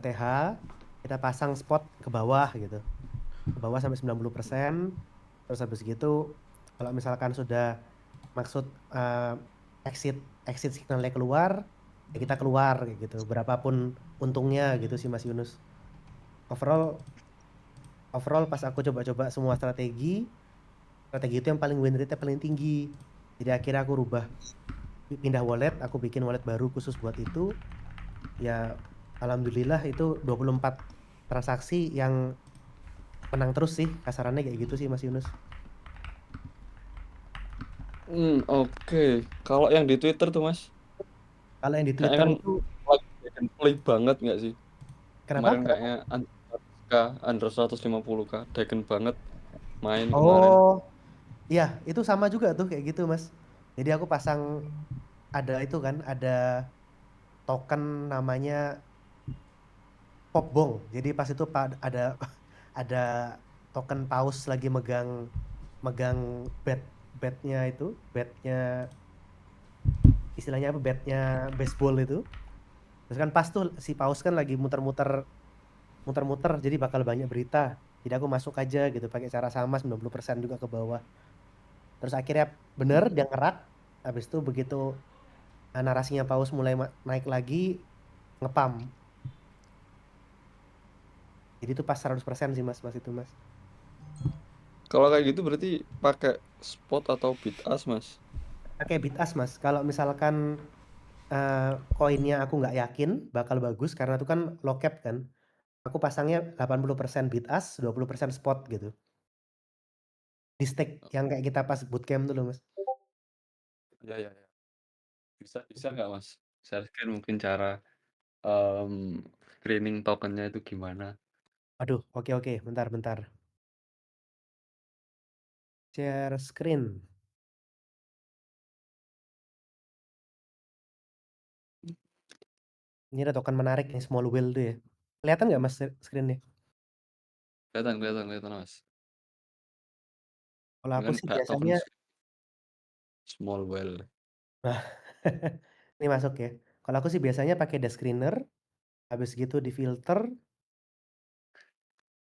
TH, kita pasang spot ke bawah gitu. Ke bawah sampai 90%. Terus habis gitu kalau misalkan sudah maksud exit exit signalnya keluar, ya kita keluar kayak gitu. Berapapun untungnya gitu sih Mas Yunus. Overall overall pas aku coba-coba semua strategi, strategi itu yang paling win rate-nya paling tinggi. Jadi akhirnya aku rubah pindah wallet, aku bikin wallet baru khusus buat itu. Ya alhamdulillah itu 24 transaksi yang menang terus sih, kasarannya kayak gitu sih Mas Yunus. Oke. Kalau yang di Twitter tuh, Mas, Kalau yang di kayaknya Twitter kan itu lagi dragon play banget nggak sih? kenapa? Kemarin Kenapa? kayaknya under 150K, dragon banget main kemarin. Oh, iya, itu sama juga tuh kayak gitu, Mas. Jadi aku pasang ada itu kan, ada token namanya Popbong. Jadi pas itu ada ada token paus lagi megang megang bednya itu, bednya istilahnya apa? Bednya baseball itu. Terus kan pas tuh si paus kan lagi muter-muter, jadi bakal banyak berita. Jadi aku masuk aja gitu pakai cara sama 90% juga ke bawah. Terus akhirnya bener Hmm. dia ngerak. Habis itu begitu narasinya paus mulai naik lagi, ngepam. Jadi itu pas 100% sih mas itu mas. Kalau kayak gitu berarti pakai spot atau bid ask, Mas? Pakai bitas mas. Kalau misalkan eh, koinnya aku nggak yakin bakal bagus karena itu kan low cap kan. Aku pasangnya 80% bid ask, 20% spot gitu. Di stake yang kayak kita pas bootcamp dulu mas. Ya, ya, ya. Bisa bisa nggak, Mas? Share-share mungkin cara em, screening tokennya itu gimana? Aduh, oke oke, bentar. Share screen. Ini ada token menarik nih, small whale tuh ya. Kelihatan nggak mas screennya? Kelihatan, kelihatan, kelihatan, Mas. Kalau Ini aku kan sih kayak token biasanya, small whale. nah ini masuk ya. Kalau aku sih biasanya pakai dash screener, habis gitu di filter,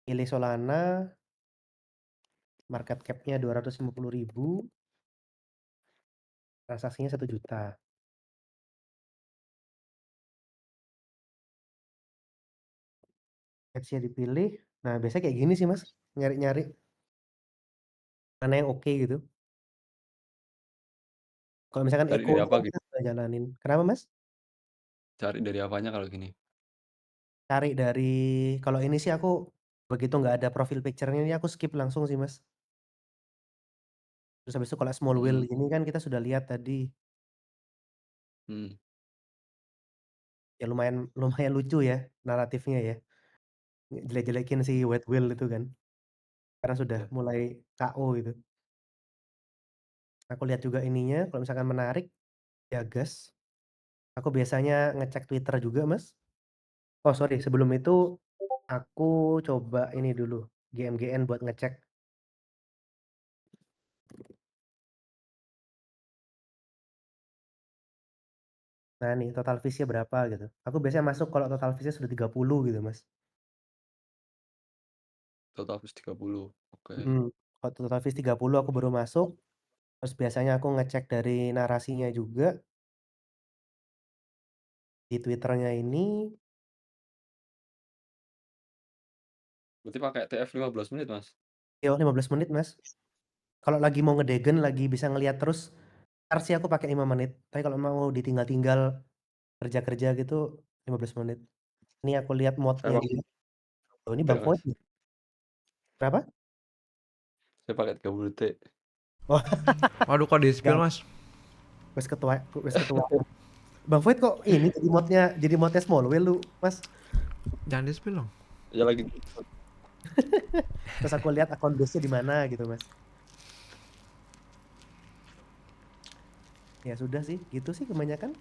pilih Solana, market cap-nya 250.000, transaksinya 1 juta. Hedge-nya dipilih. Nah, biasanya kayak gini sih Mas, nyari-nyari mana yang oke gitu. Kalau misalkan Cari Echo dari ini apa kan kita gitu? sudah jalanin. Kenapa Mas? Cari dari apanya kalau gini? Cari dari, kalau ini sih aku begitu nggak ada profil picture-nya ini aku skip langsung sih Mas. Terus habis itu kalau small whale Hmm, ini kan kita sudah lihat tadi, hmm, ya lumayan lumayan lucu ya naratifnya ya. Jelek-jelekin si hmm, white whale itu kan. Karena sudah ya. mulai KO gitu. Aku lihat juga ininya, kalau misalkan menarik, ya gas. Aku biasanya ngecek Twitter juga, Mas. Oh, sorry, sebelum itu aku coba ini dulu, GMGN buat ngecek. Nah, nih total fee-nya berapa gitu. Aku biasanya masuk kalau total fee-nya sudah 30 gitu, Mas. Total habis 30. Oke. Mhm. Kalau total fee 30 aku baru masuk. Terus biasanya aku ngecek dari narasinya juga di Twitternya ini. Berarti pakai TF 15 menit, Mas? Yo, 15 menit, Mas. Kalau lagi mau ngedegen, lagi bisa ngelihat terus, ntar sih aku pakai 5 menit. Tapi kalau mau ditinggal-tinggal kerja-kerja gitu 15 menit. Ini aku lihat Saya modnya pakai dia. Oh, ini Bang 30 Void Mas. nih. Kenapa? Saya pakai 30 detik. Oh, Waduh, kok di-spill, enggak. Mas? Wes ketua. Bang Void kok ini jadi modnya small whale lu, Mas. Jangan di-spill dong. Ya lagi Terus aku lihat akun base-nya di mana gitu, Mas. Ya sudah sih, gitu sih kebanyakan.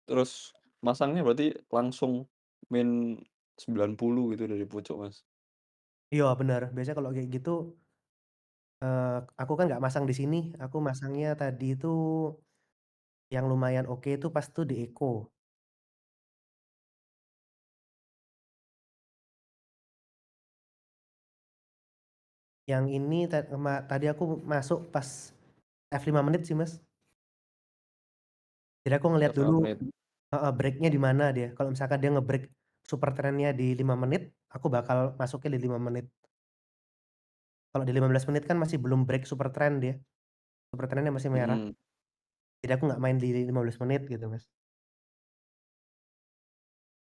terus masangnya berarti langsung min 90 gitu dari pucuk, Mas. Iya benar. Biasanya kalau kayak gitu, aku kan nggak masang di sini. Aku masangnya tadi itu Yang lumayan oke itu pas tuh di Eco. Yang ini tadi aku masuk pas F5 menit sih, Mas. Jadi aku ngelihat F5 dulu menit. break-nya di mana dia. Kalau misalkan dia nge-break super trend-nya di 5 menit, aku bakal masuknya di 5 menit. Kalau di 15 menit kan masih belum break super trend dia. Super trend-nya masih merah. Mhm. Jadi aku nggak main di 15 menit gitu, Mas.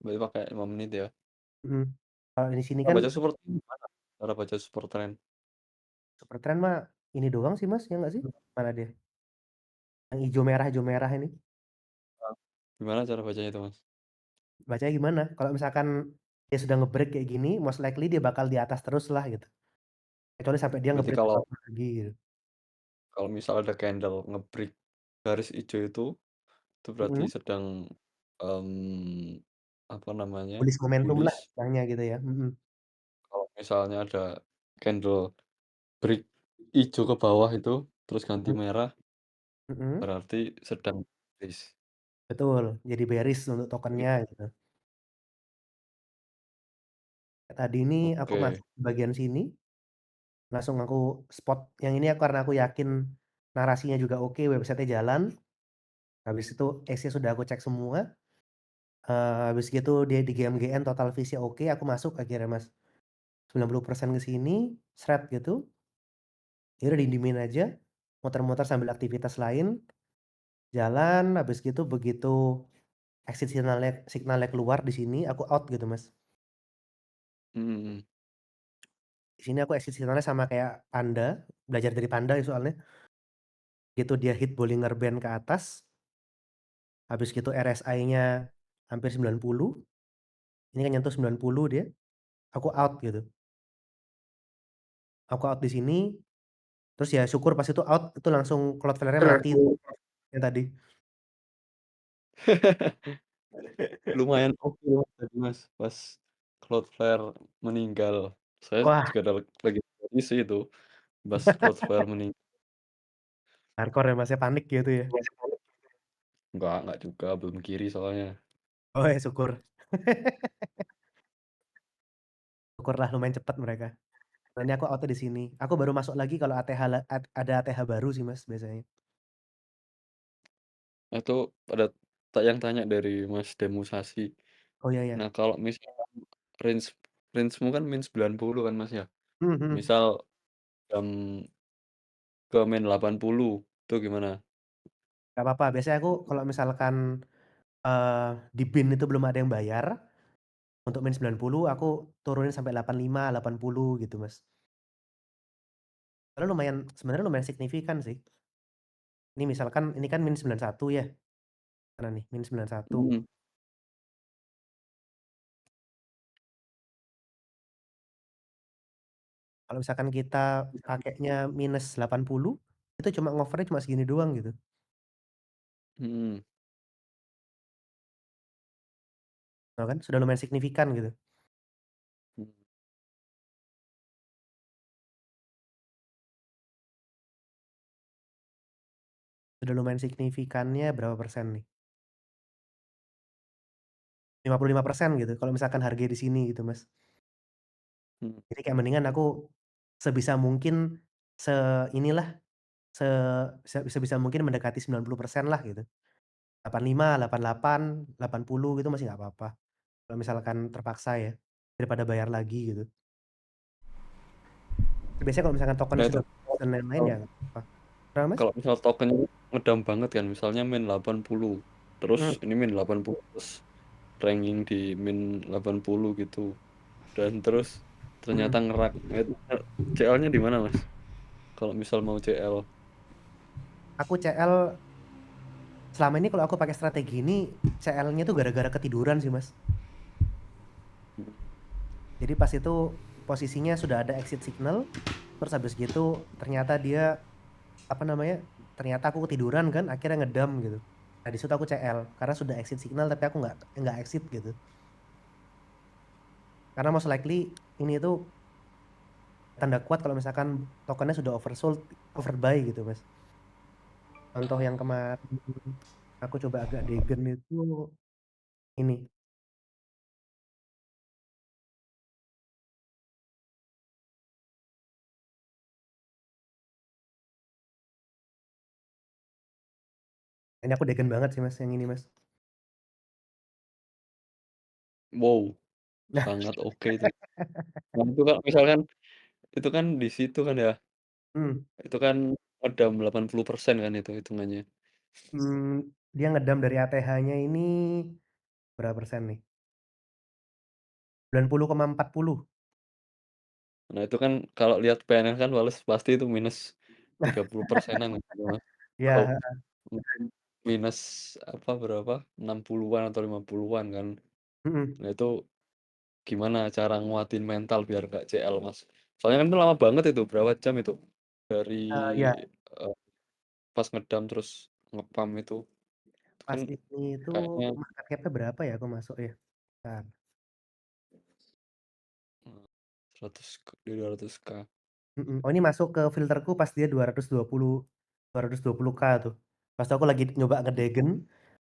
Berarti pakai 5 menit ya. Mhm. Kalau di sini Cara kan baca super trend gimana? Cara baca super trend? super trend mah ini doang sih, Mas, ya nggak sih? Mana dia? Yang hijau merah ini. Heeh. Gimana cara bacanya itu, Mas? Bacanya gimana? Kalau misalkan dia sudah nge-break kayak gini, most likely dia bakal di atas terus lah gitu. Kecuali sampai dia Berarti nge-break ke kalau bawah lagi gitu. kalau misal ada candle nge-break garis hijau itu berarti Mhm. sedang, apa namanya, Bullish momentum lah bullish. istilahnya gitu ya. Mhm. Kalau misalnya ada candle break ijo ke bawah itu, terus ganti Mhm. merah, Mhm. berarti sedang bullish. Betul, jadi bearish untuk Oke. tokennya gitu. Tadi ini aku Oke. masuk di bagian sini, langsung aku spot yang ini karena aku yakin narasinya juga oke, website-nya jalan. Habis itu X-nya sudah aku cek semua. Habis gitu dia di GMGN total fee-nya oke, aku masuk akhirnya, Mas. 90% ke sini, sret gitu. Ya udah didiemin aja, muter-muter sambil aktivitas lain, jalan, habis gitu begitu exit signalnya keluar di sini, aku out gitu, Mas. Mhm mhm. Di sini aku exit signalnya sama kayak Panda, belajar dari Panda ya soalnya. Gitu dia hit Bollinger Band ke atas, habis gitu RSI-nya hampir 90, ini kan nyentuh 90 dia, aku out gitu. Aku out di sini, terus ya syukur pas itu out, itu langsung Cloudflare-nya mati yang tadi. Lumayan oke Mas tadi Mas, pas Cloudflare meninggal. Saya Wah, juga lagi kondisi itu, pas Cloudflare meninggal. hardcore ya, Mas, ya, panik gitu ya? Enggak juga, belum kiri soalnya. Oh ya syukur. Syukurlah lumayan cepet mereka. Nah ini aku out-nya di sini. Aku baru masuk lagi kalau ada ATH baru sih, Mas, biasanya. Itu ada yang tanya dari Mas Demusasi. Oh iya iya. Nah, kalau misalkan range range-mu kan min 90 kan, Mas, ya? Mhm mhm. Misal jam ke min 80 itu gimana? Nggak apa-apa, biasanya aku kalau misalkan, di bin itu belum ada yang bayar, untuk min 90 aku turunin sampai 85, 80 gitu, Mas. Karena sebenarnya lumayan signifikan sih. Ini misalkan ini kan min 91 ya, mana nih, min 91. Mhm. Kalau misalkan kita pakainya minus 80, itu cuma ngovernya cuma segini doang gitu. Mhm. Tahu kan, sudah lumayan signifikan gitu. Mhm. Sudah lumayan signifikannya berapa persen nih, 55% gitu kalau misalkan harga di sini gitu, Mas. Mhm. Jadi kayak mendingan aku sebisa mungkin se inilah, se sebisa mungkin mendekati 90% lah gitu. 85, 88, 80 gitu masih nggak apa-apa, kalau misalkan terpaksa ya, daripada bayar lagi gitu. Biasanya kalau misalkan tokennya Nah itu sudah dan lain-lain kalau ya nggak apa-apa. Kenapa, Mas? kalau misal tokennya ngedump banget kan, misalnya min 80, terus Mhm ini min 80, terus ranking di min 80 gitu, dan terus ternyata mhm. ngerak. Nah itu CL-nya di mana, Mas? Kalau misal mau CL? Aku CL selama ini kalau aku pakai strategi ini, CL-nya tuh gara-gara ketiduran sih, Mas. Mhm. Jadi pas itu posisinya sudah ada exit signal, terus habis gitu ternyata dia, apa namanya, ternyata aku ketiduran kan akhirnya ngedump gitu. Nah di situ aku CL, karena sudah exit signal tapi aku nggak exit gitu. Karena most likely ini tuh tanda kuat kalau misalkan tokennya sudah oversold, overbuy gitu, Mas. Contoh yang kemarin aku coba agak degen itu ini, ini aku degen banget sih Mas, yang ini Mas. Wow, Nah, sangat oke itu. Nah, itu Kak, misalkan itu kan di situ kan ya, mhm, itu kan ngedam 80% kan itu hitungannya. dia ngedam dari ATH-nya ini berapa persen nih? 90,40. Nah, itu kan kalau lihat PNL kan Wales pasti itu minus 30%-an gitu, Mas. Iya, Atau heeh, mungkin minus apa, berapa, 60-an atau 50-an kan. mhm, Nah, itu gimana cara nguatin mental biar nggak CL, Mas? Soalnya kan itu lama banget itu, berapa jam itu? Dari, iya, eee, pas ngedam terus nge-pump itu kan pas ini itu kayaknya, market cap-nya berapa ya aku masuk ya? Bentar, eee, 200K. mhm, oh ini masuk ke filterku pas dia 220K tuh. Pas aku lagi nyoba ngedegen,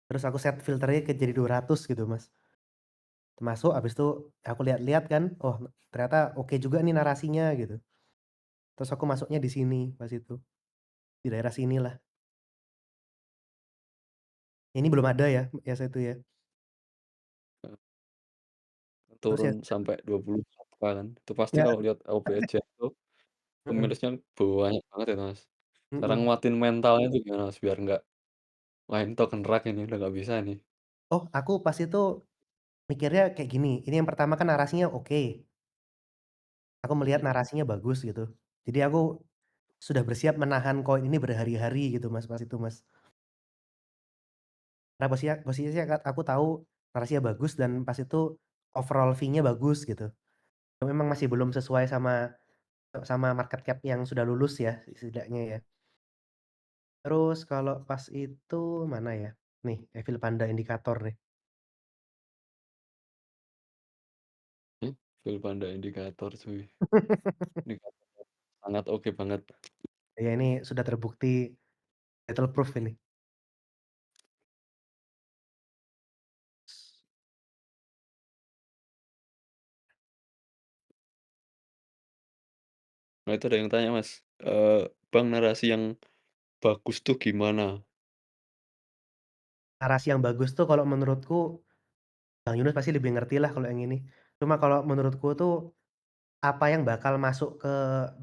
terus aku set filternya ke jadi 200 gitu Mas. Masuk habis itu aku lihat-lihat kan, oh ternyata oke juga nih narasinya gitu. Terus aku masuknya di sini pas itu, di daerah sinilah. Ini belum ada ya, ya saya itu ya. Heeh, Terus turun ya sampai 21K kan. Itu pasti ya kalau lihat OBJ itu heeh, minusnya banyak banget itu, Mas. Cara mhm. nguatin mentalnya itu gimana, Mas, biar nggak, "Wah, ini token rak ini, udah nggak bisa nih." Oh aku pas itu mikirnya kayak gini, ini yang pertama kan narasinya oke, aku melihat Mhm, narasinya bagus gitu. Jadi aku sudah bersiap menahan koin ini berhari-hari gitu Mas, pas itu Mas. Karena posisinya aku tahu narasinya bagus dan pas itu overall fee-nya bagus gitu. Memang masih belum sesuai sama market cap yang sudah lulus ya setidaknya ya. Terus kalau pas itu mana ya? Nih, Evil Panda indikator nih. full panda indikator cuy, indikator sangat oke banget. Ya ini sudah terbukti battle proof ini. Nah, itu ada yang tanya, Mas, Bang, narasi yang bagus tuh gimana? Narasi yang bagus tuh kalau menurutku Bang Yunus pasti lebih ngerti lah kalau yang ini. Cuma kalau menurutku tuh apa yang bakal masuk ke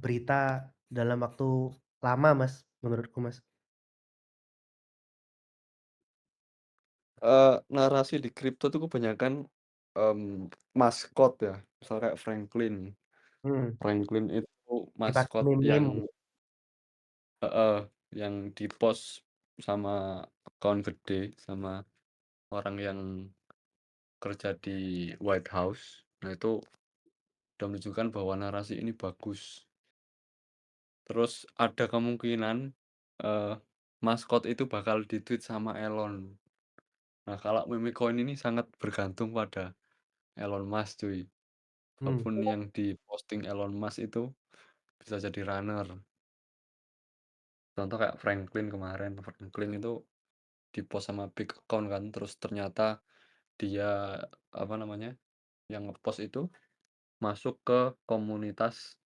berita dalam waktu lama Mas, menurutku Mas. Narasi di kripto tuh kebanyakan, maskot ya, misal kayak Franklin. Mhm, Franklin itu dipakai maskot yang, meme-meme gitu. heeh, yang di-post sama akun gede, sama orang yang kerja di White House. Nah, itu udah menunjukkan bahwa narasi ini bagus. Terus ada kemungkinan, eee, maskot itu bakal di-tweet sama Elon. Nah, kalau meme coin ini sangat bergantung pada Elon Musk, cuy. Walaupun Oh, yang di-posting Elon Musk itu bisa jadi runner. Contoh kayak Franklin kemarin, Franklin itu di-post sama big account kan, terus ternyata dia, apa namanya, yang nge-post itu masuk ke komunitas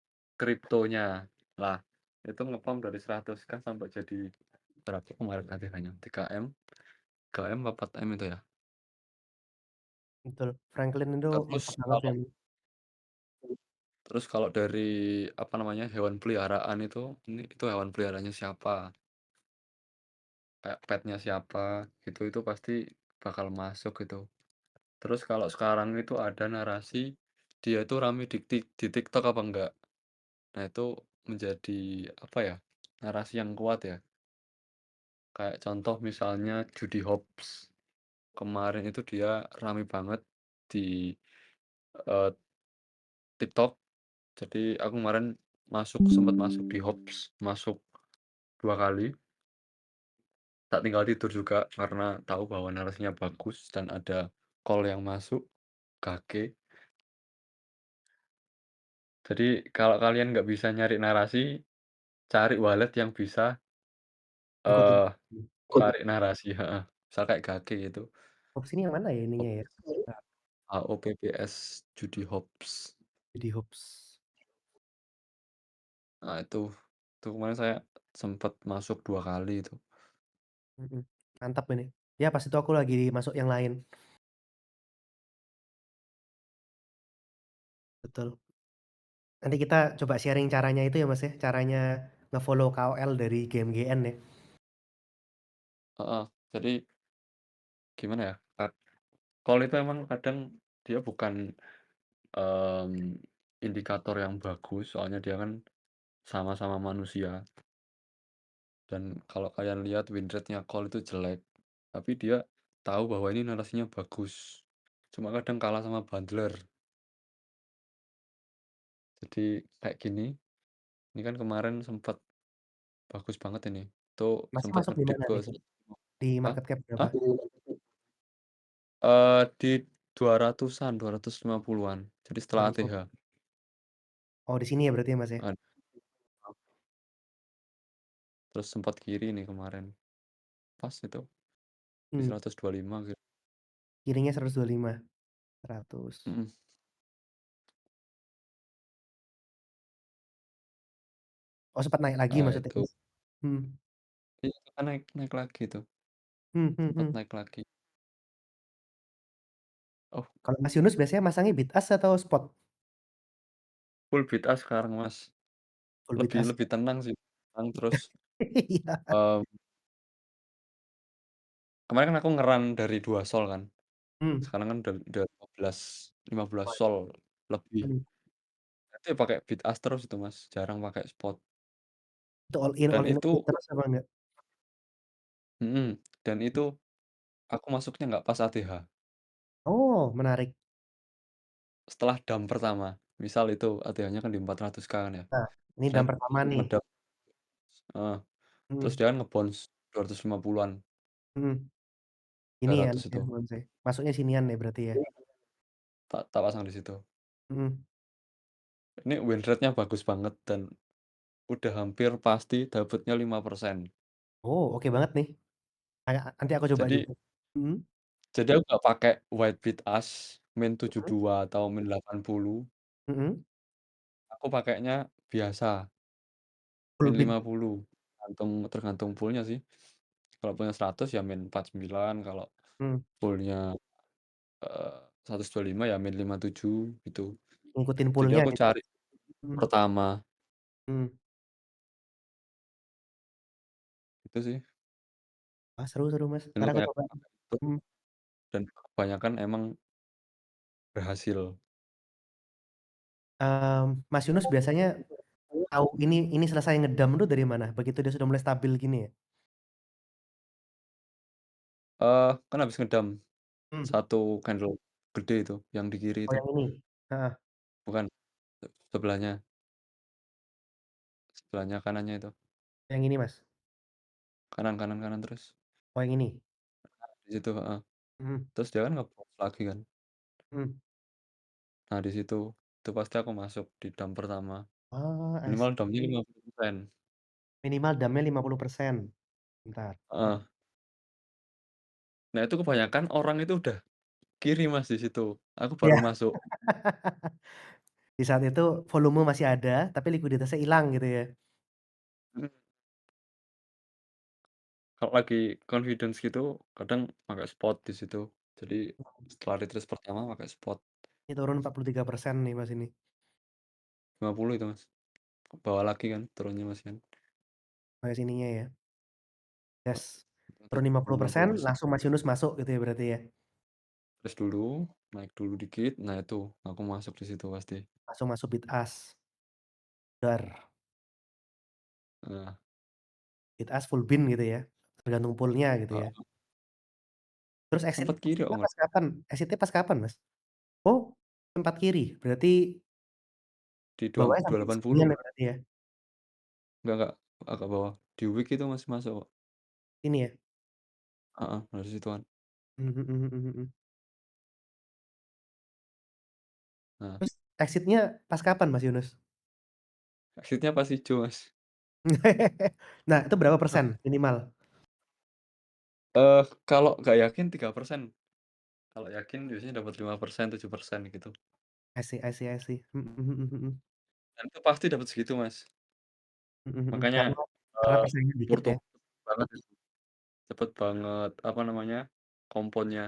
kriptonya. Lah, itu nge-pump dari 100K sampai jadi berapa kemarin ATH-nya? 3M, 3M apa 4M itu ya? betul. Franklin itu Terus mantap banget kalau meme. terus kalau dari, apa namanya, hewan peliharaan itu hewan peliharaannya siapa, kayak pet-nya siapa, gitu, itu pasti bakal masuk gitu. Terus kalau sekarang itu ada narasi, dia itu rame di TikTok apa enggak. Nah, itu menjadi, apa ya, narasi yang kuat ya. Kayak contoh misalnya Judi Hobbs, kemarin itu dia rame banget di, eee, TikTok. Jadi aku kemarin sempat masuk di Hobbs, masuk 2 kali, tak tinggal tidur juga karena tahu bahwa narasinya bagus dan ada call yang masuk, Gage. Jadi kalau kalian nggak bisa nyari narasi, cari wallet yang bisa, Ikutin. eee, cari narasi, heeh. Misal kayak Gage gitu, Hops ini yang mana ya ininya ya? Hops Eee, HOPPS Judi Hops. Jadi Hops. Nah itu kemarin saya sempet masuk 2 kali itu. Mhm, mantap ini. Ya pas itu aku lagi masuk yang lain, betul. Nanti kita coba sharing caranya itu ya, Mas, ya, caranya nge-follow KOL dari GMGN ya. Heeh, jadi gimana ya, call itu emang kadang dia bukan, mmm, indikator yang bagus, soalnya dia kan sama-sama manusia dan kalau kalian lihat win rate-nya call itu jelek, tapi dia tahu bahwa ini narasinya bagus, cuma kadang kalah sama bundler. Jadi kayak gini, ini kan kemarin sempet bagus banget ini, itu Masnya sempet masuk di ngedip mana ke nih? 100. Di Hah? market cap berapa? Hah? Di 200-an, 250-an, jadi setelah Oh ATH. oh di sini ya berarti ya, Mas, ya? Ad Terus sempat kiri nih kemarin, pas itu di Mmm, 125 gitu. kirinya 125, 100. Mhm. Oh sempat naik lagi Nah maksudnya, itu Mas? Hmm, iya kan naik naik lagi tuh, sempat hmm. naik lagi. Oh, Kalau Mas Yunus biasanya masangnya bid ask atau spot? full bid ask sekarang Mas, Full bid lebih ask lebih ya? tenang sih, tenang terus, Iya. mmm, kemarin kan aku nge-run dari 2 sol kan, Mmm, sekarang kan udah 15 oh sol lebih. mmm, Itu ya pakai bid ask terus itu Mas, jarang pakai spot itu dan all in itu terus apa enggak? mhm, dan itu aku masuknya nggak pas ATH. Oh menarik. Setelah dump pertama, misal itu ATH-nya kan di 400K kan ya, Nah, ini saya dam pertama nih. ngedump heeh, terus Mhm dia kan nge-bounce 250-an mhm. tiga Ini ya ratus nanti itu, handphone saya. Masuknya sinian ya berarti ya? tak tak pasang di situ. Mhm. Ini win rate-nya bagus banget dan udah hampir pasti dapatnya 5%. Oh oke banget nih. Nanti aku coba Jadi juga. Mhm jadi aku nggak pakai wide bid ask, min mhm 72 atau min 80, mhm. aku pakainya biasa, Full min bid. 50, tergantung tergantung pool-nya sih. Kalau pool-nya 100 ya min 49, kalau Mmm, pool-nya 125 ya min 57 gitu. ngikutin Jadi pool-nya aku gitu ya? cari Mhm pertama, mhm. itu sih, Wah seru seru Mas, dan entar aku kebanyakan coba. pakai itu Mhm dan kebanyakan emang berhasil. Mas Yunus biasanya tahu ini selesai ngedam tuh dari mana? Begitu dia sudah mulai stabil gini ya? Kan habis ngedam Mmm, satu candle gede itu, yang di kiri oh itu, yang ini? Heeh, bukan, sebelahnya sebelahnya kanannya itu, yang ini Mas? kanan kanan kanan terus, Oh yang ini? di situ heeh. Mhm Terus dia kan nge-bounce lagi kan. mhm. Nah di situ, itu pasti aku masuk di dump pertama, Oh I minimal see. dumpnya 50%. Minimal damnya 50%. Bentar. Heeh. Nah itu kebanyakan orang itu udah kiri Mas di situ, aku baru Iya. masuk. Di saat itu volume masih ada, tapi likuiditasnya ilang gitu ya? Mhm. Kalau lagi confidence gitu, kadang pakai spot di situ. Jadi setelah retrace pertama pakai spot, Ini turun 43% nih Mas ini, 50 itu Mas, ke bawah lagi kan turunnya Mas kan. pakai sininya ya. Yes. Turun 50 50% persen. langsung Mas Yunus masuk gitu ya berarti ya? Terus dulu, naik dulu dikit, nah itu aku masuk di situ pasti. Langsung masuk bid ask, dar. Heeh, Bid ask full bin gitu ya? Tergantung pool-nya gitu ya? heeh, Terus sempet kiri kok exit-nya Mas, pas kapan? Exit-nya pas kapan Mas? Oh, sempat kiri, berarti di bawahnya sampai seginian 280. ya berarti ya? Enggak, agak bawah. Di week itu masih masuk kok. Ini ya? Heeh, dari situan. Mhm mhm mhm mhm. Nah, Terus exit-nya pas kapan Mas Yunus? exit-nya pas hijau Mas. Nah, itu berapa Hah, persen minimal? Kalau nggak yakin 3%, kalau yakin biasanya dapat 5%, 7% gitu. I see I see I see. Mhm mhm mhm. Dan itu pasti dapat segitu, Mas. Mhm mhm. Makanya, Karena persaingan dikit Porto ya? banget itu, cepet banget, apa namanya, komponnya.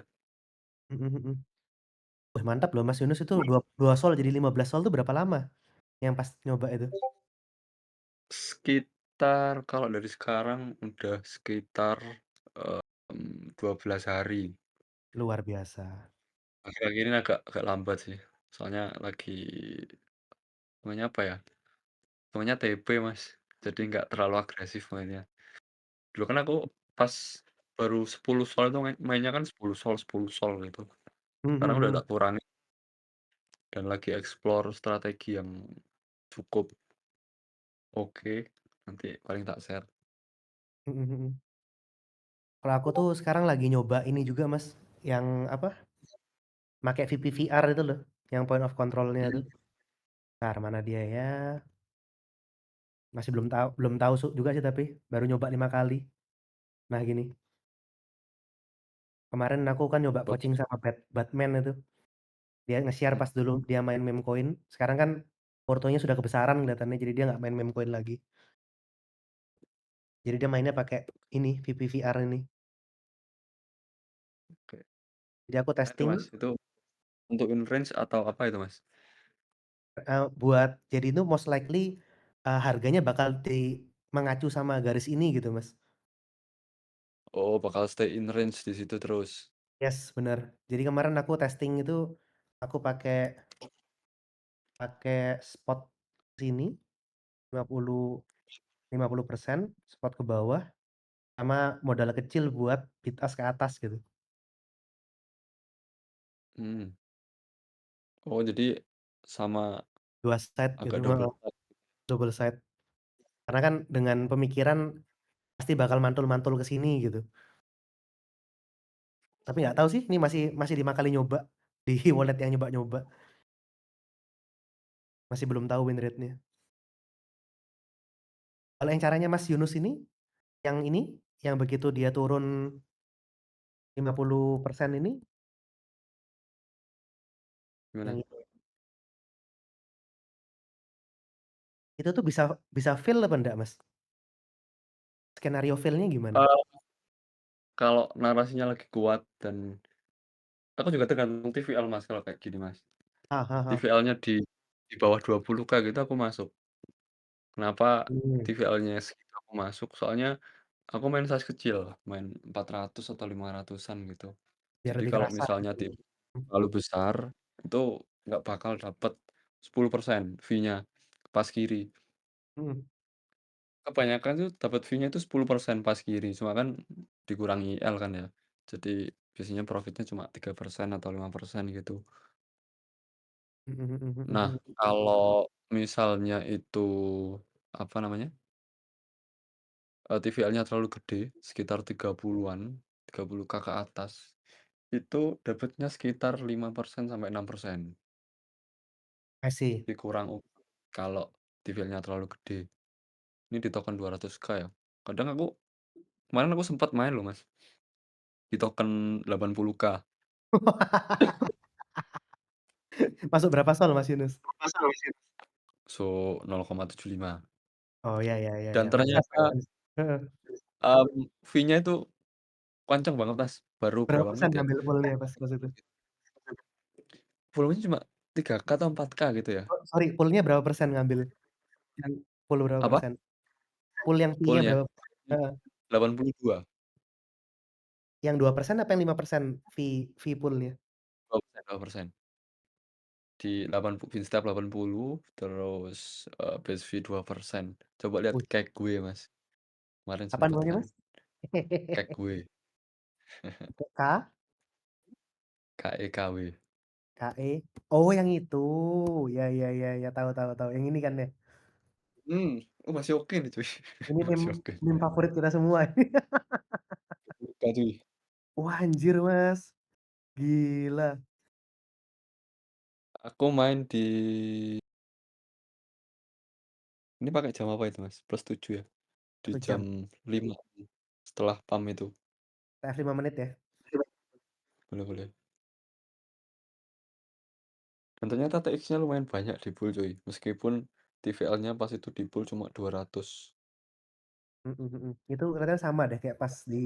Mhm mhm. Wih mantap loh Mas Yunus itu 2 sol jadi 15 sol tuh berapa lama? Yang pas nyoba itu? Sekitar kalau dari sekarang udah sekitar, 12 hari. Luar biasa. Akhir-akhir ini agak agak lambat sih, soalnya lagi namanya apa ya, namanya TP, Mas, jadi nggak terlalu agresif mainnya. Dulu kan aku pas baru 10 sol itu mainnya kan 10 sol gitu. Mhm Sekarang udah mhm. tak kurangi dan lagi explore strategi yang cukup oke, nanti paling tak share. Mhm mhm. Kalau aku tuh sekarang lagi nyoba ini juga Mas, yang apa, make VPVR itu loh, yang point of control-nya tuh. Mhm, Entar mana dia ya, masih belum tahu juga sih tapi, baru nyoba 5 kali. Nah gini, kemarin aku kan nyoba bagus. coaching sama Batman itu, dia nge-share Mhm, pas dulu dia main meme coin, sekarang kan portonya sudah kebesaran kelihatannya, jadi dia nggak main meme coin lagi. Jadi dia mainnya pakai ini, VPVR ini. oke. Jadi aku Nah itu, testing, Mas, itu untuk in range atau apa itu, Mas? jadi itu most likely, harganya bakal mengacu sama garis ini gitu Mas. Oh, bakal stay in range di situ terus? Yes, bener. Jadi kemarin aku testing itu, aku pakai pakai spot sini 50% spot ke bawah, sama modal kecil buat bid ask ke atas gitu. Mhm. Oh, jadi sama 2 side gitu agak double heeh, tap. double side. Karena kan dengan pemikiran pasti bakal mantul-mantul ke sini gitu. Tapi nggak tahu sih, ini masih masih 5 kali nyoba di wallet yang nyoba-nyoba, masih belum tahu win rate-nya. Kalau yang caranya Mas Yunus ini, yang begitu dia turun 50% ini, yang Gimana? itu tuh bisa bisa fail apa enggak Mas? Skenario fail-nya gimana? Eee, kalau narasinya lagi kuat dan aku juga tergantung TVL, Mas, kalau kayak gini, Mas. Ah hah hah. TVL-nya di bawah 20K gitu aku masuk. Kenapa Mmm, TVL-nya segitu aku masuk, soalnya aku main size kecil, main 400 atau 500-an gitu. biar Jadi lebih kalau kerasa misalnya gitu. terlalu besar, itu nggak bakal dapet 10% fee-nya pas kiri. Mhm, Kebanyakan tuh dapat fee-nya itu 10% pas kiri, cuma kan dikurangi IL kan ya. Jadi biasanya profitnya cuma 3% atau 5% gitu. mhm mhm mhm Nah, mhm. kalau misalnya itu, apa namanya, TVL-nya terlalu gede, sekitar 30-an, 30K ke atas, itu dapatnya sekitar 5% sampai 6%, I see. dikurang kalau TVL-nya terlalu gede. Ini di token 200K ya. Kadang kemarin aku sempat main loh Mas, di token 80K. Masuk berapa sol Mas Yunus? So 0,75 Oh ya ya ya dan ya, make sense make ternyata, sense. Heeh. fee-nya itu kenceng banget Mas, baru Berapa berapa persen menit ya, ngambil full-nya pas itu? volumenya cuma 3K atau 4K gitu ya. Oh sorry, full-nya berapa persen ngambil? Yang full berapa Apa? persen? Full yang fee-nya Full-nya? berapa? Heeh, 82, yang 2% apa yang 5% fee full-nya? 2%. Di 80 Finstep 80, terus, base fee 2%. Coba lihat Wih, cake gue Mas, kemarin apa sempet namanya kan, Mas? cake gue, K KEKW. KE, oh yang itu, ya ya ya ya, tahu tahu tahu, yang ini kan ya? Oh masih oke nih cuy, Ini meme masih oke. meme favorit kita semua. Luka cuy. Wah anjir Mas, gila. Aku main ini pakai jam apa itu Mas? +7 ya? Di Satu jam jam. 5 setelah PAM itu. TF 5 menit ya? Boleh boleh. Dan ternyata TX-nya lumayan banyak di pool cuy, meskipun TVL-nya pas itu di pool cuma 200. Mhm mhm. Itu ternyata sama deh kayak pas di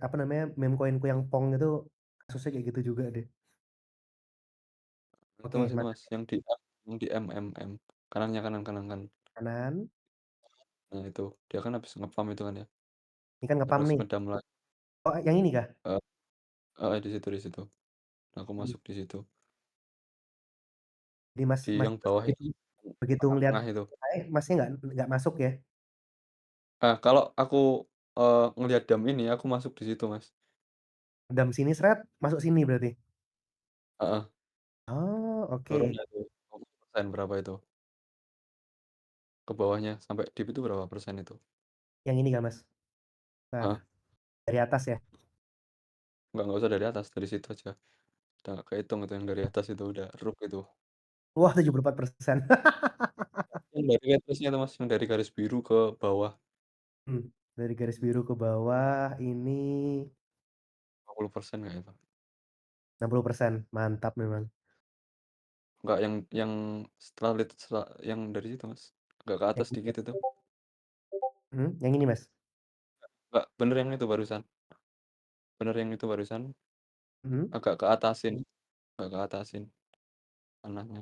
apa namanya, meme koinku yang Pong itu kasusnya kayak gitu juga deh. Oke, Itu mana Mas, yang di M, kanannya kanan kanan kan. kanan, Nah itu, dia kan habis nge-farm itu kan ya, ini kan ngepam terus nih. ngedam lagi Oh, yang ini kah? heeh heeh, di situ. Nah, aku Mhm. masuk di situ, Jadi Mas di Mas yang Mas bawah begitu itu, begitu ngelihat tengah-tengah itu. Masnya nggak masuk ya? Nah, kalau aku, ngelihat dam ini, aku masuk di situ Mas, Dam sini sret, masuk sini berarti? heeh, Oh, turun oke. dah tuh 20% berapa itu, ke bawahnya sampai deep itu berapa persen itu? Yang ini kah, Mas? Nah, Heeh, dari atas ya? nggak usah dari atas, dari situ aja, udah nggak kehitung itu yang dari atas itu, udah ruk itu. Wah, 74%. Yang dari atasnya itu Mas, yang dari garis biru ke bawah Hmm, dari garis biru ke bawah ini 50% nggak itu? 60%, mantap memang. Nggak, yang setelah yang dari situ Mas, nggak ke Yang atas ini ya? dikit itu. Yang ini, Mas? Nggak, bener yang itu barusan, Mhm, agak ke atasin, agak ke atasin tanahnya,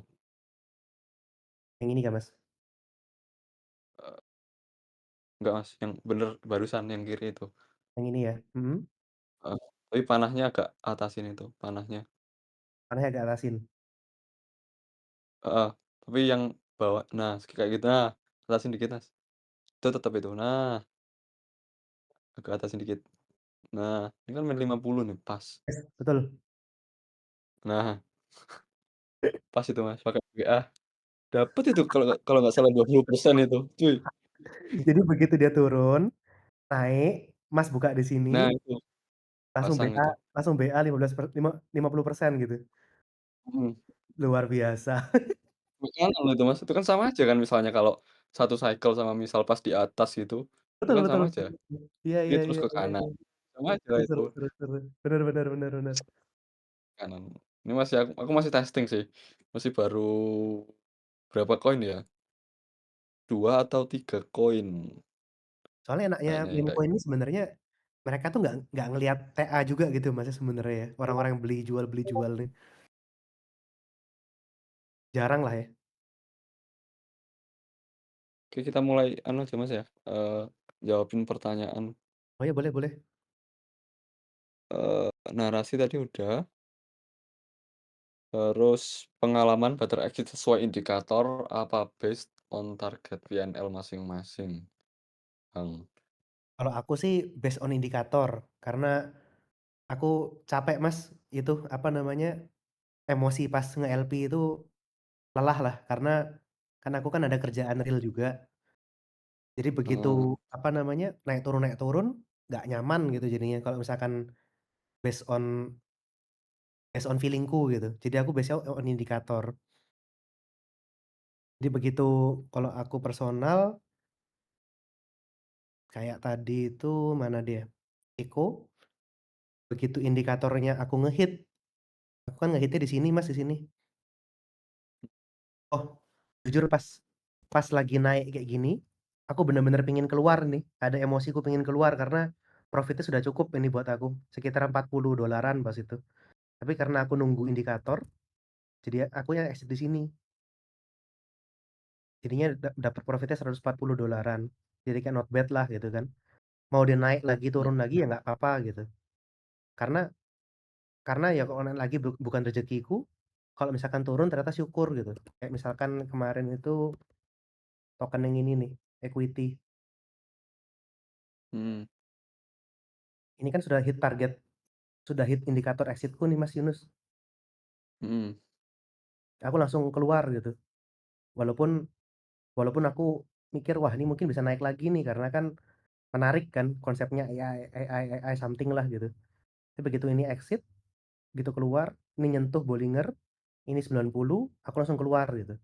yang ini kah, Mas? eee, enggak Mas, yang bener barusan yang kiri itu, Yang ini ya? Mhm, heeh, tapi panahnya agak atasin itu, panahnya, panahnya agak atasin. heeh, tapi yang bawah nah kayak gitu, nah atasin dikit Mas, itu tetep itu, nah agak atasin dikit, nah ini kan main 50 nih pas, Yes, betul. nah pas itu Mas pakai WA, dapet itu kalau nggak salah 20% itu, cuy. Jadi begitu dia turun, naik, Mas buka di sini, Nah itu, langsung pasang BA itu, langsung BA 50% gitu. mhm. Luar biasa. Makanya loh itu Mas, itu kan sama aja kan misalnya kalau satu cycle sama misal pas di atas gitu, itu Betul kan betul sama aja, betul. Iya dia iya terus iya ke iya kanan, iya. sama aja Seru itu, seru seru seru. Bener bener bener bener. kanan. Ini masih aku masih testing sih, masih baru berapa koin ya, 2 atau 3 koin Soalnya enaknya kayaknya yang meme kayak coin ini sebenarnya mereka tuh nggak ngelihat TA juga gitu Masnya sebenarnya ya, orang-orang yang beli jual nih. Jarang lah ya. oke kita mulai anu aja Mas ya, jawabin pertanyaan, Oh ya boleh boleh. narasi tadi udah, terus pengalaman Butter Exit sesuai indikator apa based on target PNL masing-masing, Bang? Kalau aku sih based on indikator, karena aku capek Mas, itu apa namanya, emosi pas nge-LP itu lelah lah, karena kan aku kan ada kerjaan real juga. Jadi begitu Heeh, apa namanya, naik turun, nggak nyaman gitu jadinya kalau misalkan based on based on feeling-ku gitu. Jadi aku base-nya on indikator. Jadi begitu kalau aku personal, kayak tadi itu mana dia, Eko, begitu indikatornya aku nge-hit, aku kan nge-hit-nya di sini Mas, di sini. Oh, jujur pas lagi naik kayak gini, aku bener-bener pengen keluar nih, ada emosiku pengen keluar karena profitnya sudah cukup ini buat aku, sekitar $40 pas itu. Tapi karena aku nunggu indikator, jadi akunya exit di sini. Jadinya dapat profitnya $140. Jadi kayak not bad lah gitu kan. Mau dia naik lagi, mhm turun lagi ya nggak apa-apa gitu. Karena ya kalau naik lagi bukan rezekiku, kalau misalkan turun ternyata syukur gitu. Kayak misalkan kemarin itu token yang ini nih, equity. mhm Ini kan sudah hit target, sudah hit indikator exitku nih Mas Yunus. mhm Aku langsung keluar gitu. Walaupun walaupun aku mikir, wah ini mungkin bisa naik lagi nih karena kan menarik kan konsepnya AI something lah gitu. Tapi begitu ini exit, begitu keluar, ini nyentuh Bollinger, ini 90, aku langsung keluar gitu.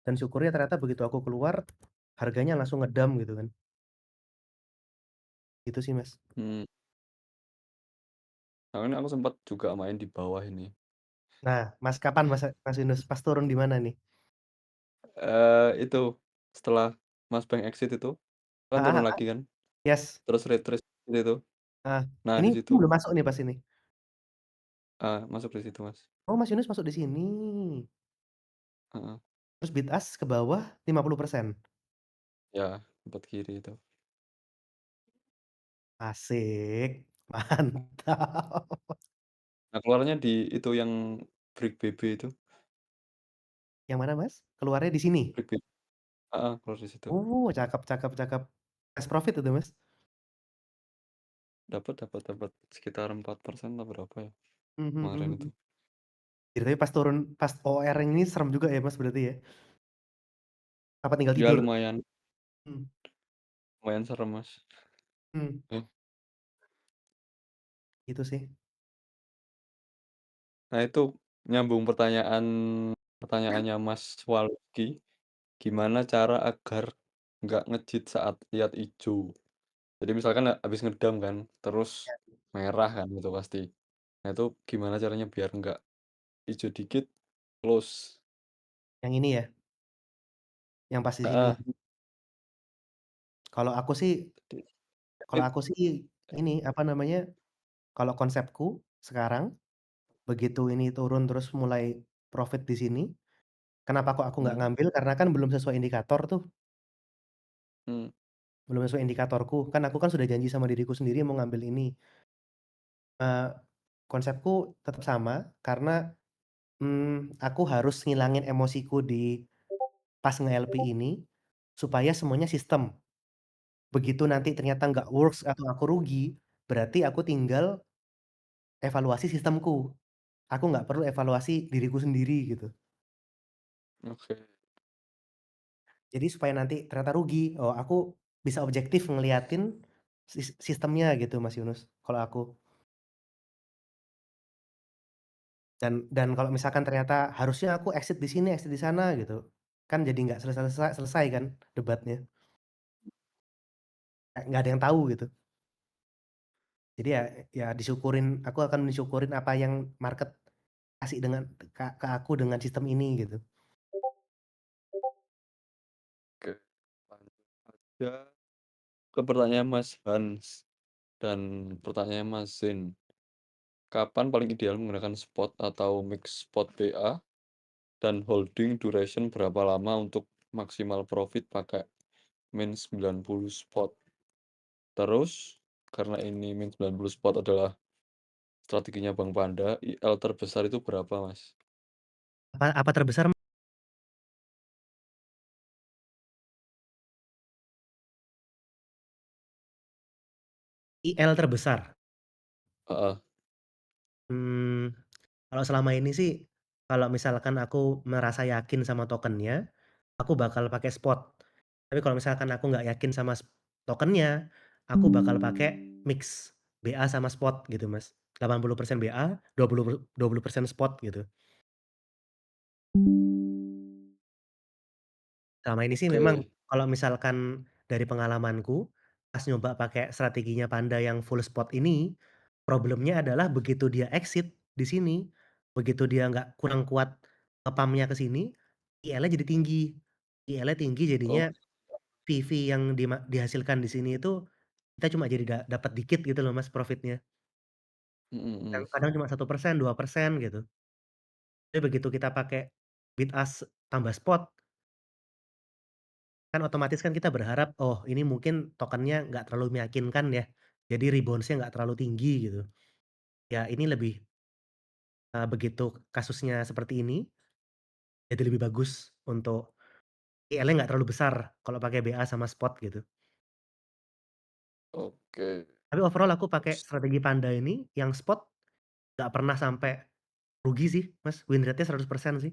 Dan syukurnya ternyata begitu aku keluar, harganya langsung ngedam gitu kan. Gitu sih Mas. mhm. Soalnya aku sempat juga main di bawah ini. Nah, Mas kapan Mas Yunus pas turun di mana nih? Itu setelah Mas Bank exit itu, kan Heeh turun heeh, lagi kan, yes, terus retrace itu. heeh. Nah Ini di situ, belum masuk nih pas ini? masuk di situ, Mas. Oh, Mas Yunus masuk di sini. Heeh, Terus bid ask ke bawah 50%. ya tempat kiri itu. Asik, mantap. Nah keluarnya di itu yang Brick BB itu, Yang mana, Mas? Keluarnya di sini? Brick BB heeh, keluar di situ. Cakep cakep cakep. Cash profit itu, Mas? Dapat sekitar 4% atau berapa ya Mhm mhm kemarin itu. mhm. Ceritanya pas turun, pas OR yang ini serem juga ya, Mas, berarti ya? Apa tinggal Ya tidur? lumayan Mmm, lumayan serem, Mas. mmm, Eh, itu sih. nah itu nyambung pertanyaannya Mas Walski, gimana cara agar nggak ngejit saat lihat ijo? Jadi misalkan habis ngedam kan, terus Ya, merah kan itu pasti. Nah itu gimana caranya biar nggak ijo dikit, close? yang ini ya, yang pas di sini Heeh, ya. Kalau aku sih di kalau aku sih ini, apa namanya, kalau konsepku sekarang, begitu ini turun terus mulai profit di sini, kenapa kok aku nggak mhm, ngambil, karena kan belum sesuai indikator tuh, mmm, belum sesuai indikatorku. Kan aku kan sudah janji sama diriku sendiri mau ngambil ini. Eee, konsepku tetap sama, karena, aku harus ngilangin emosiku di pas nge-LP ini, supaya semuanya sistem. Begitu nanti ternyata nggak works atau aku rugi, berarti aku tinggal evaluasi sistemku. Aku nggak perlu evaluasi diriku sendiri gitu. oke Jadi supaya nanti ternyata rugi, oh aku bisa objektif ngeliatin sistemnya gitu Mas Yunus, kalau aku. Dan kalau misalkan ternyata harusnya aku exit di sini, exit di sana gitu, kan jadi nggak selesai kan debatnya, nggak ada yang tahu gitu. Jadi ya ya disyukurin, aku akan mensyukurin apa yang market kasih dengan ke aku dengan sistem ini gitu. oke. Lanjut aja ke pertanyaan Mas Hans dan pertanyaan Mas Zain. Kapan paling ideal menggunakan spot atau mix spot BA dan holding duration berapa lama untuk maksimal profit pakai min 90 spot? Terus, karena ini min 90 spot adalah strateginya Bang Panda, IL terbesar itu berapa, Mas? Apa terbesar? IL terbesar? Heeh, Mmm, kalau selama ini sih, kalau misalkan aku merasa yakin sama tokennya, aku bakal pakai spot. Tapi kalau misalkan aku nggak yakin sama tokennya, aku bakal pakai mix BA sama spot gitu, Mas. 80% BA, 20% spot gitu. Selama ini sih memang oke, kalau misalkan dari pengalamanku, pas nyoba pakai strateginya Panda yang full spot ini, problemnya adalah begitu dia exit di sini, begitu dia nggak kurang kuat nge-pump-nya ke sini, IL-nya jadi tinggi. IL-nya tinggi jadinya oh, PV yang dihasilkan di sini itu kita cuma jadi dapat dikit gitu loh Mas profitnya. mhm mhm, Kadang cuma 1%, 2% gitu. Tapi begitu kita pakai bid ask tambah spot, kan otomatis kan kita berharap, oh ini mungkin tokennya nggak terlalu meyakinkan ya, jadi rebounds-nya nggak terlalu tinggi gitu. Ya ini lebih, begitu kasusnya seperti ini, jadi lebih bagus untuk IL-nya nggak terlalu besar kalau pakai BA sama spot gitu. oke. Tapi overall aku pakai Terus strategi Panda ini yang spot nggak pernah sampai rugi sih Mas, win rate-nya 100% sih.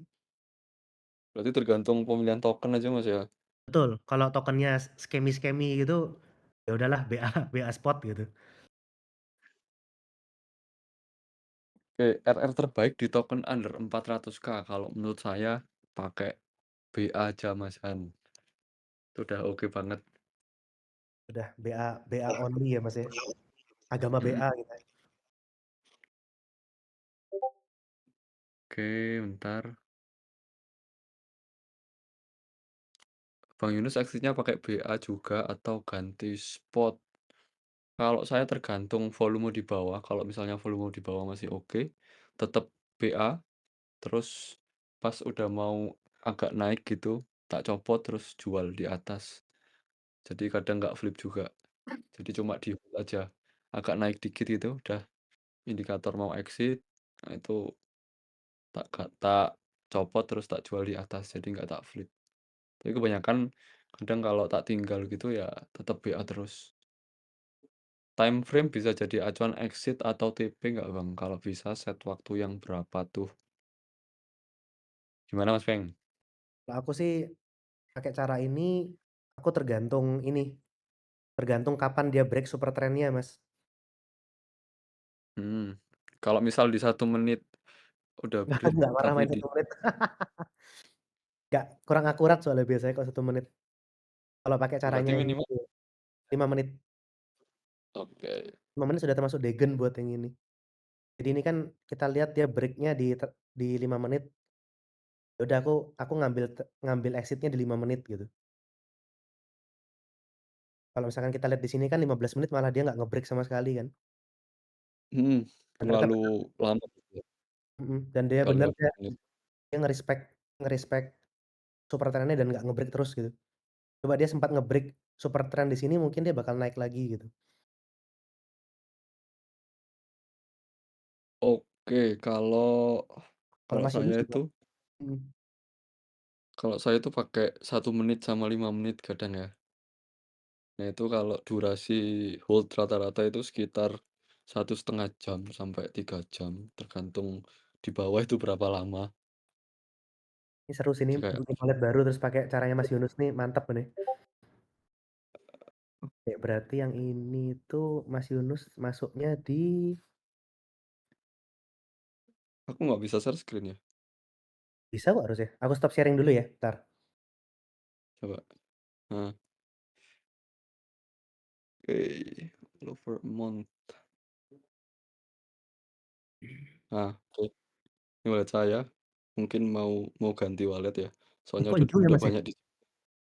berarti tergantung pemilihan token aja, Mas, ya? Betul, kalau tokennya scammy-scammy gitu, ya udahlah BA BA spot gitu. Oke, RR terbaik di token under 400K kalau menurut saya pakai BA aja, Mas Han. Itu udah oke banget. Udah BA BA only ya Mas ya, agama Mhm. BA kita. Oke, bentar. Bang Yunus exit-nya pakai BA juga atau ganti spot? Kalau saya tergantung volume di bawah, kalau misalnya volume di bawah masih oke, tetap BA, terus pas udah mau agak naik gitu, tak copot terus jual di atas. Jadi kadang nggak flip juga. Jadi cuma di hold aja. Agak naik dikit gitu, udah indikator mau exit, nah itu tak copot terus tak jual di atas, jadi nggak tak flip. Tapi kebanyakan kadang kalau tak tinggal gitu ya tetap BA terus. Time frame bisa jadi acuan exit atau TP nggak Bang? Kalau bisa set waktu yang berapa tuh? Gimana Mas Peng? Kalau aku sih pakai cara ini, aku tergantung kapan dia break super trendnya, Mas. Kalau misal di 1 menit udah Aku break nggak pernah tapi main di 1 menit. Nggak, kurang akurat soalnya biasanya kalau 1 menit. Kalau pakai caranya berarti yang minimal ini, 5 menit. oke. 5 menit sudah termasuk degen buat yang ini. Jadi ini kan kita lihat dia break-nya di 5 menit, ya udah aku ngambil exit-nya di 5 menit gitu. Kalau misalkan kita lihat di sini kan 15 menit malah dia nggak nge-break sama sekali kan. Mhm, Dan ternyata terlalu bener, lama gitu ya, dan dia kalau bener 15 menit. dia nge-respect super trend-nya dan nggak nge-break terus gitu. Coba dia sempat nge-break super trend di sini mungkin dia bakal naik lagi gitu. Oke, kalau Kalau kalau Mas saya Yunus itu gimana? Mhm. kalau saya itu pakai 1 menit sama 5 menit kadang ya. Nah itu kalau durasi hold rata-rata itu sekitar 1,5 jam sampai 3 jam, tergantung di bawah itu berapa lama. Ini seru sih, ini Jadi kayak bikin wallet baru terus pakai caranya Mas Yunus nih, mantap nih. Oke, berarti yang ini tuh Mas Yunus masuknya di aku nggak bisa share screen ya, bisa kok harusnya. Aku stop sharing dulu ya, entar. coba. Nah, oke, lover month. Nah, oke, ini wallet saya. Mungkin mau mau ganti wallet ya, soalnya Kok udah hijau ya udah Mas ya? banyak di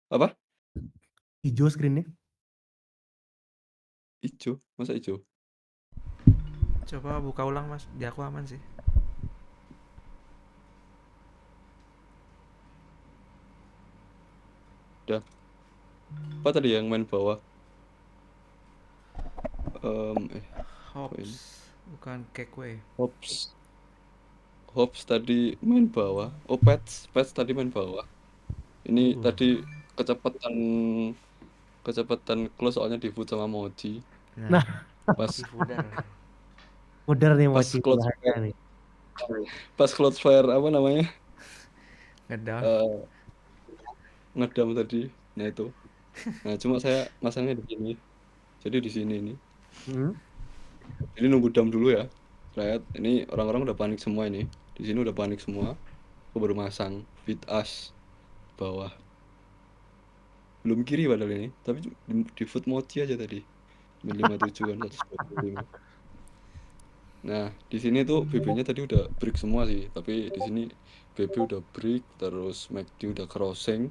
apa? Hijau screen-nya. Ijo? Masa ijo? Coba buka ulang Mas, di aku aman sih. Udah. Apa tadi yang main bawah? Kok ini? Hops, bukan Cakeway. Hops. Hops tadi main bawah. Oh, Pets tadi main bawah. Ini Uh, tadi kecepatan kecepatan close soalnya di food sama Moji. nah, Nah, Pas Tifudar. mudah nih pas mochi close bahaya fire, nih. pas close fire apa namanya? Ngedown. Eh ngedam tadi. Nah itu. Nah, cuma saya masangnya di sini. Jadi di sini ini. Mhm. Jadi nunggu dam dulu ya. Lihat, ini orang-orang udah panik semua ini. Di sini udah panik semua. Aku baru masang fit as bawah. Belum kiri padahal ini. Tapi di foot mochi aja tadi. 57 kan 125. Nah, di sini tuh BB-nya tadi udah break semua sih. Tapi di sini BB udah break, terus MACD udah crossing.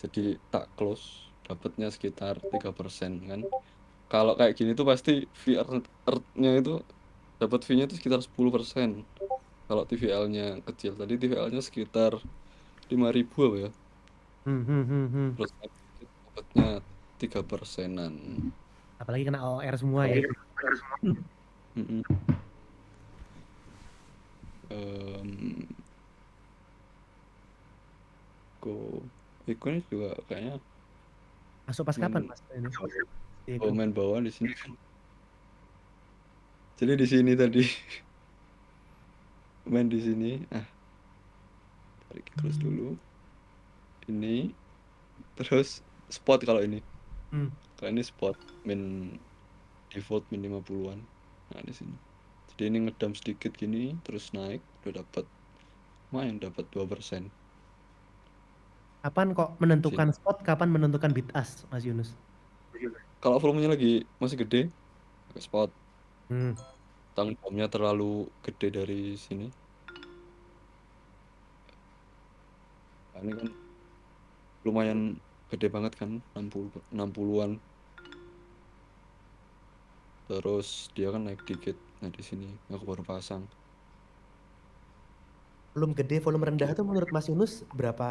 Jadi tak close. Dapatnya sekitar 3% kan. Kalau kayak gini tuh pasti V earth-nya itu dapat V-nya itu sekitar 10%. Kalau TVL-nya kecil tadi TVL-nya sekitar 5.000 apa ya? Hmm, hmm, hmm, hmm. Terus dapatnya 3%-an. Apalagi kena OR semua ya. Kalau mm-mm. Em, Go Icon juga kayaknya Masuk pas kapan main Mas ini? Diego. main bawah di sini kan. Jadi di sini tadi main di sini. Ah, tarik close dulu. Ini terus spot kalau ini. Hmm. Kalau ini spot main default min 50-an. Nah, di sini. Jadi ini ngedam sedikit gini terus naik udah dapat main dapat 2%. Kapan kok Sini. menentukan spot, kapan menentukan bid ask, Mas Yunus? Kalau volumenya lagi masih gede, pakai spot. Hmm. Tanggung jawabnya terlalu gede dari sini. ini kan lumayan gede banget kan, 60-an. Terus dia kan naik dikit. Nah, di sini aku baru pasang. Volume gede, volume rendah Gitu. tuh menurut Mas Yunus berapa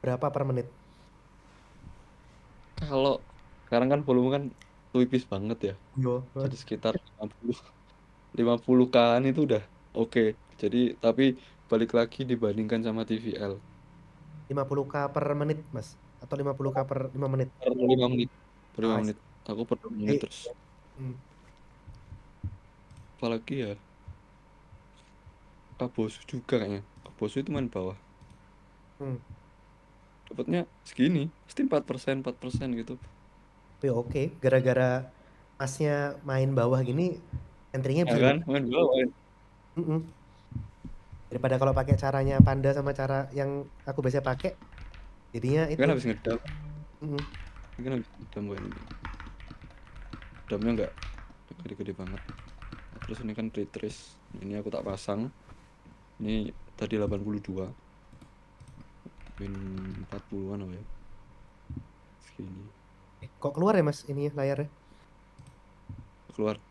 berapa per menit? Kalau sekarang kan volume kan tipis banget ya. Iya, Jadi sekitar 50-an itu udah oke. Jadi tapi balik lagi dibandingkan sama TVL 50K per menit, Mas? Atau 50K per 5 menit? per 5 menit. Per 5 Ah, menit. Aku per 5 menit jadi, terus. hmm, Apalagi ya Kabosu juga kayaknya. Kabosu itu main bawah. hmm. Dapatnya segini, pasti 4% gitu. Tapi oke, gara-gara Masnya main bawah gini, entry-nya Ya bisa kan, lebih. main bawah. Mm-mm. Daripada kalau pakai caranya Panda sama cara yang aku biasa pakai, jadinya Kan itu. habis ngedam. Mm-mm. Kan habis ngedam gue ini. Damnya nggak gede-gede banget. Terus ini kan Tetris. Ini aku tak pasang. Ini tadi 82. Win 40-an apa ya? Segini. Kok keluar ya Mas ini ya, layarnya? Keluar.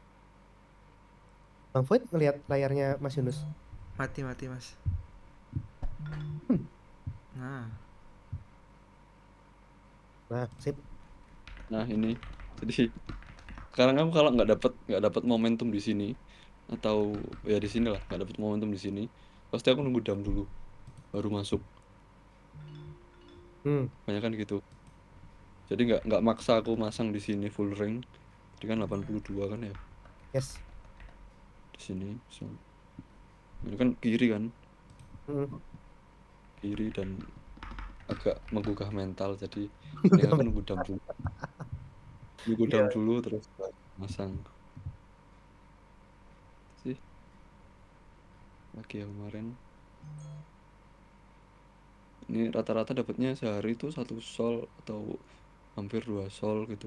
Bang Void ngeliat layarnya Mas Yunus. Mati mati mas. Hmm. Nah, Nah, sip. Nah, ini. Jadi sekarang aku kalau nggak dapat momentum di sini atau ya di sini lah nggak dapat momentum di sini pasti aku nunggu dam dulu baru masuk Hmm. banyak kan gitu jadi nggak maksa aku masang di sini full ring jadi kan 82 kan ya Yes. di sini so, ini kan kiri kan Mm-mm. kiri dan agak menggugah mental jadi mending aku nunggu dam Iya. dulu terus baru masang sih lagi yang kemarin ini rata-rata dapatnya sehari itu 1 sol atau hampir 2 sol gitu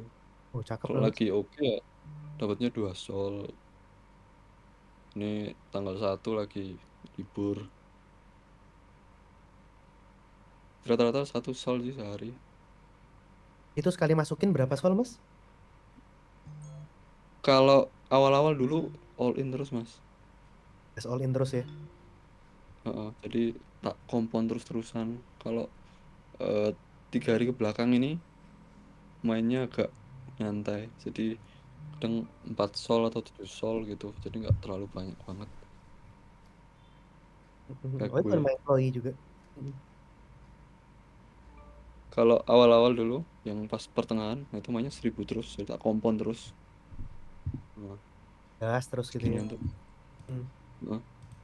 Oh, cakep kalau lah Mas. lagi oke ya dapatnya 2 sol ini tanggal 1 lagi libur rata-rata 1 sol sih sehari Itu sekali masukin berapa sol Mas? kalau awal-awal dulu all in terus mas. Gas all in terus ya. Heeh, jadi tak kompon terus-terusan kalau eh, 3 hari ke belakang ini mainnya agak nyantai jadi kadang 4 sol atau 7 sol gitu jadi nggak terlalu banyak banget kayak Oh, itu gue main Chloe juga. Mm. kalau awal-awal dulu yang pas pertengahan nah itu mainnya 1.000 terus jadi tak kompon terus. Nah, Gas terus gitu ya. seginian tuh. Hmm. Heeh.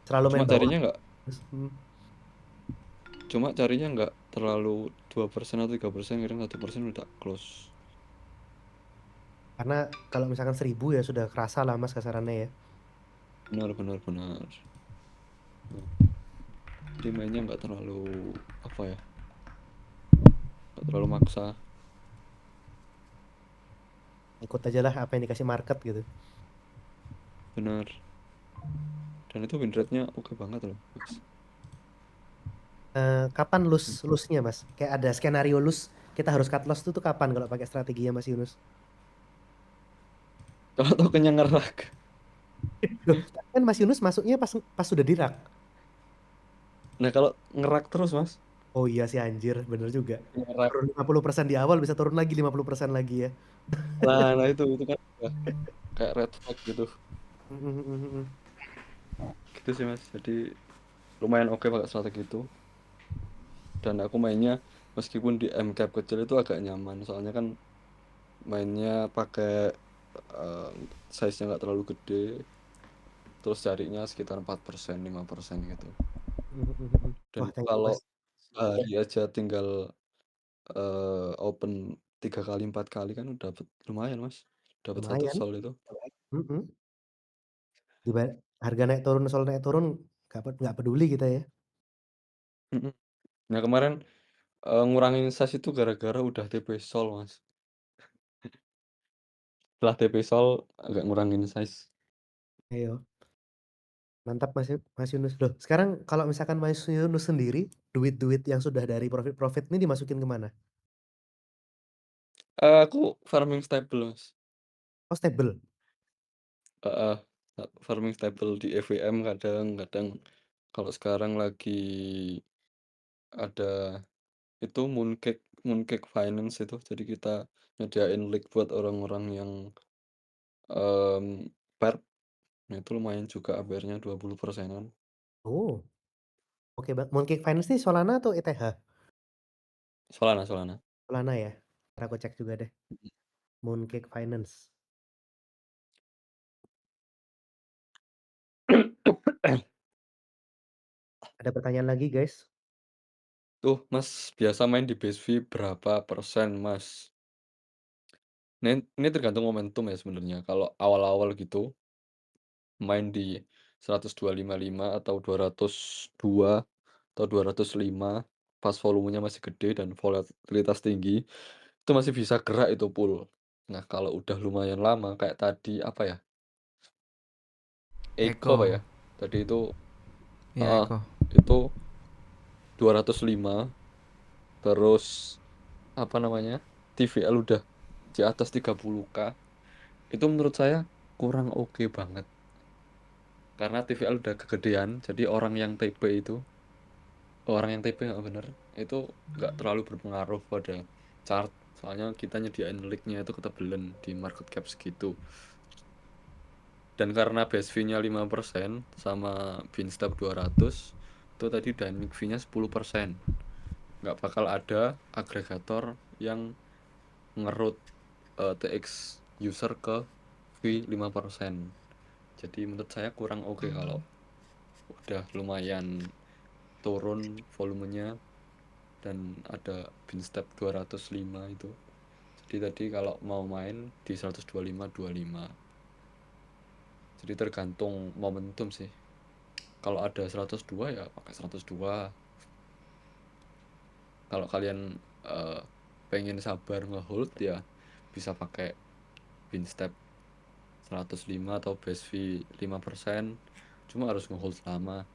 Selalu cuma main bawah. carinya nggak Terus, hmm. cuma carinya nggak terlalu 2% atau 3% kadang 1% udah close. Karena kalau misalkan 1.000 ya sudah kerasa lah Mas kasarannya ya. Benar benar benar. Nah, jadi mainnya nggak terlalu apa ya nggak terlalu maksa. Ikut aja lah apa yang dikasih market gitu. Benar dan itu win rate-nya oke banget loh mas. Kapan loss-nya Mas? Kayak ada skenario loss, kita harus cut loss tuh kapan kalau pakai strategi ya Mas Yunus? Kalau tau kenyang ngerak. Loh, kan Mas Yunus masuknya pas pas sudah di rak. Nah kalau ngerak terus mas Oh iya sih anjir, bener juga. ngerak Turun 50% di awal bisa turun lagi 50% lagi ya. nah itu kan udah kayak red flag gitu gitu sih mas jadi lumayan oke pakai strategi itu dan aku mainnya meskipun di M cap kecil itu agak nyaman soalnya kan mainnya pakai eh, size-nya nggak terlalu gede terus carinya sekitar 4% 5% gitu dan Wah, itu thank you kalau Mas. sehari aja tinggal open 3 kali 4 kali kan udah dapet lumayan mas dapat satu Lumayan. sol itu. Mm-mm. Harga naik turun, soal naik turun nggak peduli kita ya. Mm-mm. Nah kemarin ngurangin size itu gara-gara udah TP sol mas setelah TP sol agak ngurangin size Ayo. Mantap Mas Yunus. Loh, sekarang kalau misalkan Mas Yunus sendiri, duit-duit yang sudah dari profit-profit ini dimasukin ke mana? Aku farming stable, Mas. Oh, stable? Heeh, farming stable di EVM kadang, kadang kalau sekarang lagi ada itu Mooncake Finance itu, jadi kita nyediain leak buat orang-orang yang, perp, nah itu lumayan juga APR-nya 20%-an. Oh, oke Mooncake Finance nih Solana atau ETH? Solana Solana. Solana ya? Entar aku cek juga deh. Mooncake Finance. Ada pertanyaan lagi, guys? Tuh, Mas, biasa main di BSV berapa persen, Mas? Ini tergantung momentum ya sebenarnya. Kalau awal-awal gitu, main di 102,55 atau 202 atau 205 pas volumenya masih gede dan volatilitas tinggi, itu masih bisa gerak itu pool. Nah, kalau udah lumayan lama kayak tadi apa ya? Eiko apa Eko. ya? Tadi itu Iya, heeh, Eko. itu 205 terus apa namanya? TVL udah di atas 30K. Itu menurut saya kurang oke banget. Karena TVL udah kegedean, jadi orang yang TP nggak bener, itu nggak terlalu berpengaruh pada chart. Soalnya kita nyediain leak-nya itu ketebelan di market cap segitu. Dan karena base fee-nya 5% sama Binstep 200, itu tadi dynamic fee-nya 10%. Nggak bakal ada agregator yang ngerut TX user ke fee 5%. Jadi menurut saya kurang oke kalau udah lumayan turun volumenya dan ada Binstep 205 itu. Jadi tadi kalau mau main di 125-25. Jadi tergantung momentum sih. Kalau ada 102 ya pakai 102. Kalau kalian pengen sabar ngehold ya bisa pakai Binstep 105 atau base fee 5%. Cuma harus ngehold lama.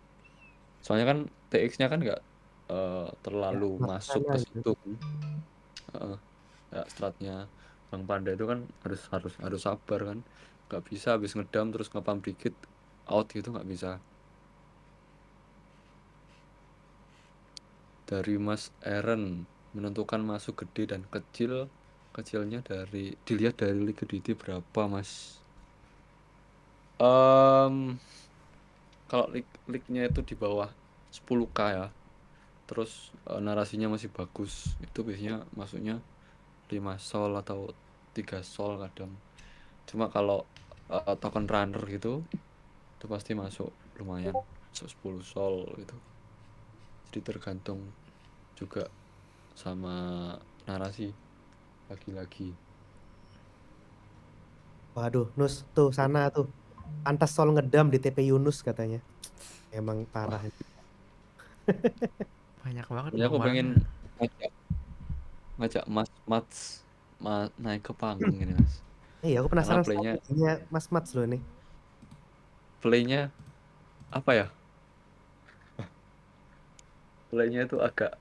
Soalnya kan TX-nya kan nggak Ya, terlalu masuk masuk sana ke gitu. situ. Heeh. Ya stratnya Bang Panda itu kan harus sabar kan. Nggak bisa habis ngedam terus ngepam dikit out gitu nggak bisa. Dari Mas Aaron menentukan masuk gede dan kecilnya dilihat dari liquidity berapa, Mas? Em, Kalau leaknya itu di bawah 10K ya, terus narasinya masih bagus, itu biasanya masuknya 5 sol atau 3 sol kadang. Cuma kalau token runner gitu, itu pasti masuk lumayan, masuk 10 sol gitu. Jadi tergantung juga sama narasi lagi-lagi. Waduh, Nus, tuh sana tuh. Pantas Sol ngedam di TP Yunus katanya. Emang parah. Wah, Banyak banget ini bang aku pengen orangnya. ngajak ngajak Mas Mats naik ke panggung ini, Mas. Iya, aku Karena penasaran playnya strateginya Mas Mats loh ini. playnya apa ya? Playnya itu agak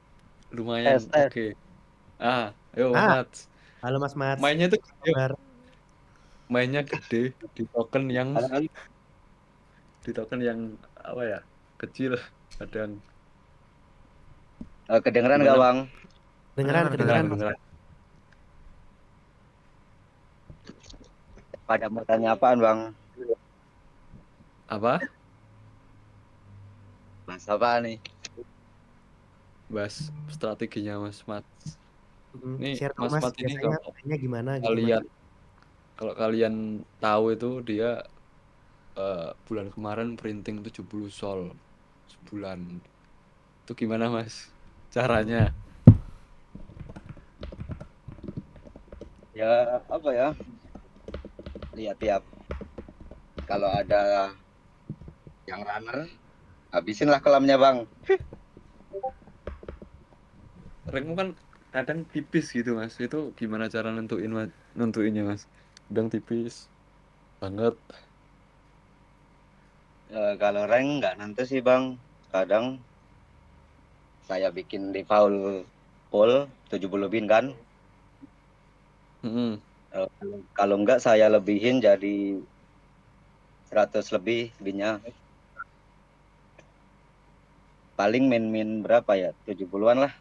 lumayan Tes, tes. oke. Ayo Mas Ah, Mats. halo Mas Mats. Mainnya tuh Apa gede, kabar? mainnya gede di token yang Halo, halo. apa ya? Kecil kadang. Kedengeran nggak Gimana? Bang? Kedengeran, Kedengeran, Kedengeran, kedengeran kedengeran. Mas. kedengeran. Pada mau tanya apaan Bang? Apa? Mas apa nih? Bahas strateginya Mas Mats. Ini Share dong Mas Mas, Mats ini biasanya mainnya gimana gitu Mas. kalau kalian tahu itu dia bulan kemarin printing 70 sol sebulan. Itu gimana, Mas? Caranya? Ya apa ya? Lihat tiap kalau ada yang runner, habisinlah kolamnya Bang. Rankmu kan kadang tipis gitu, Mas. Itu gimana cara nentuinnya, Mas? Kadang tipis banget. Kalau rank nggak nentu sih bang. Kadang saya bikin di foul full 70 bin kan. Mm-mm. Kalau nggak saya lebihin jadi 100 lebih binnya. Paling min berapa ya? 70-an lah.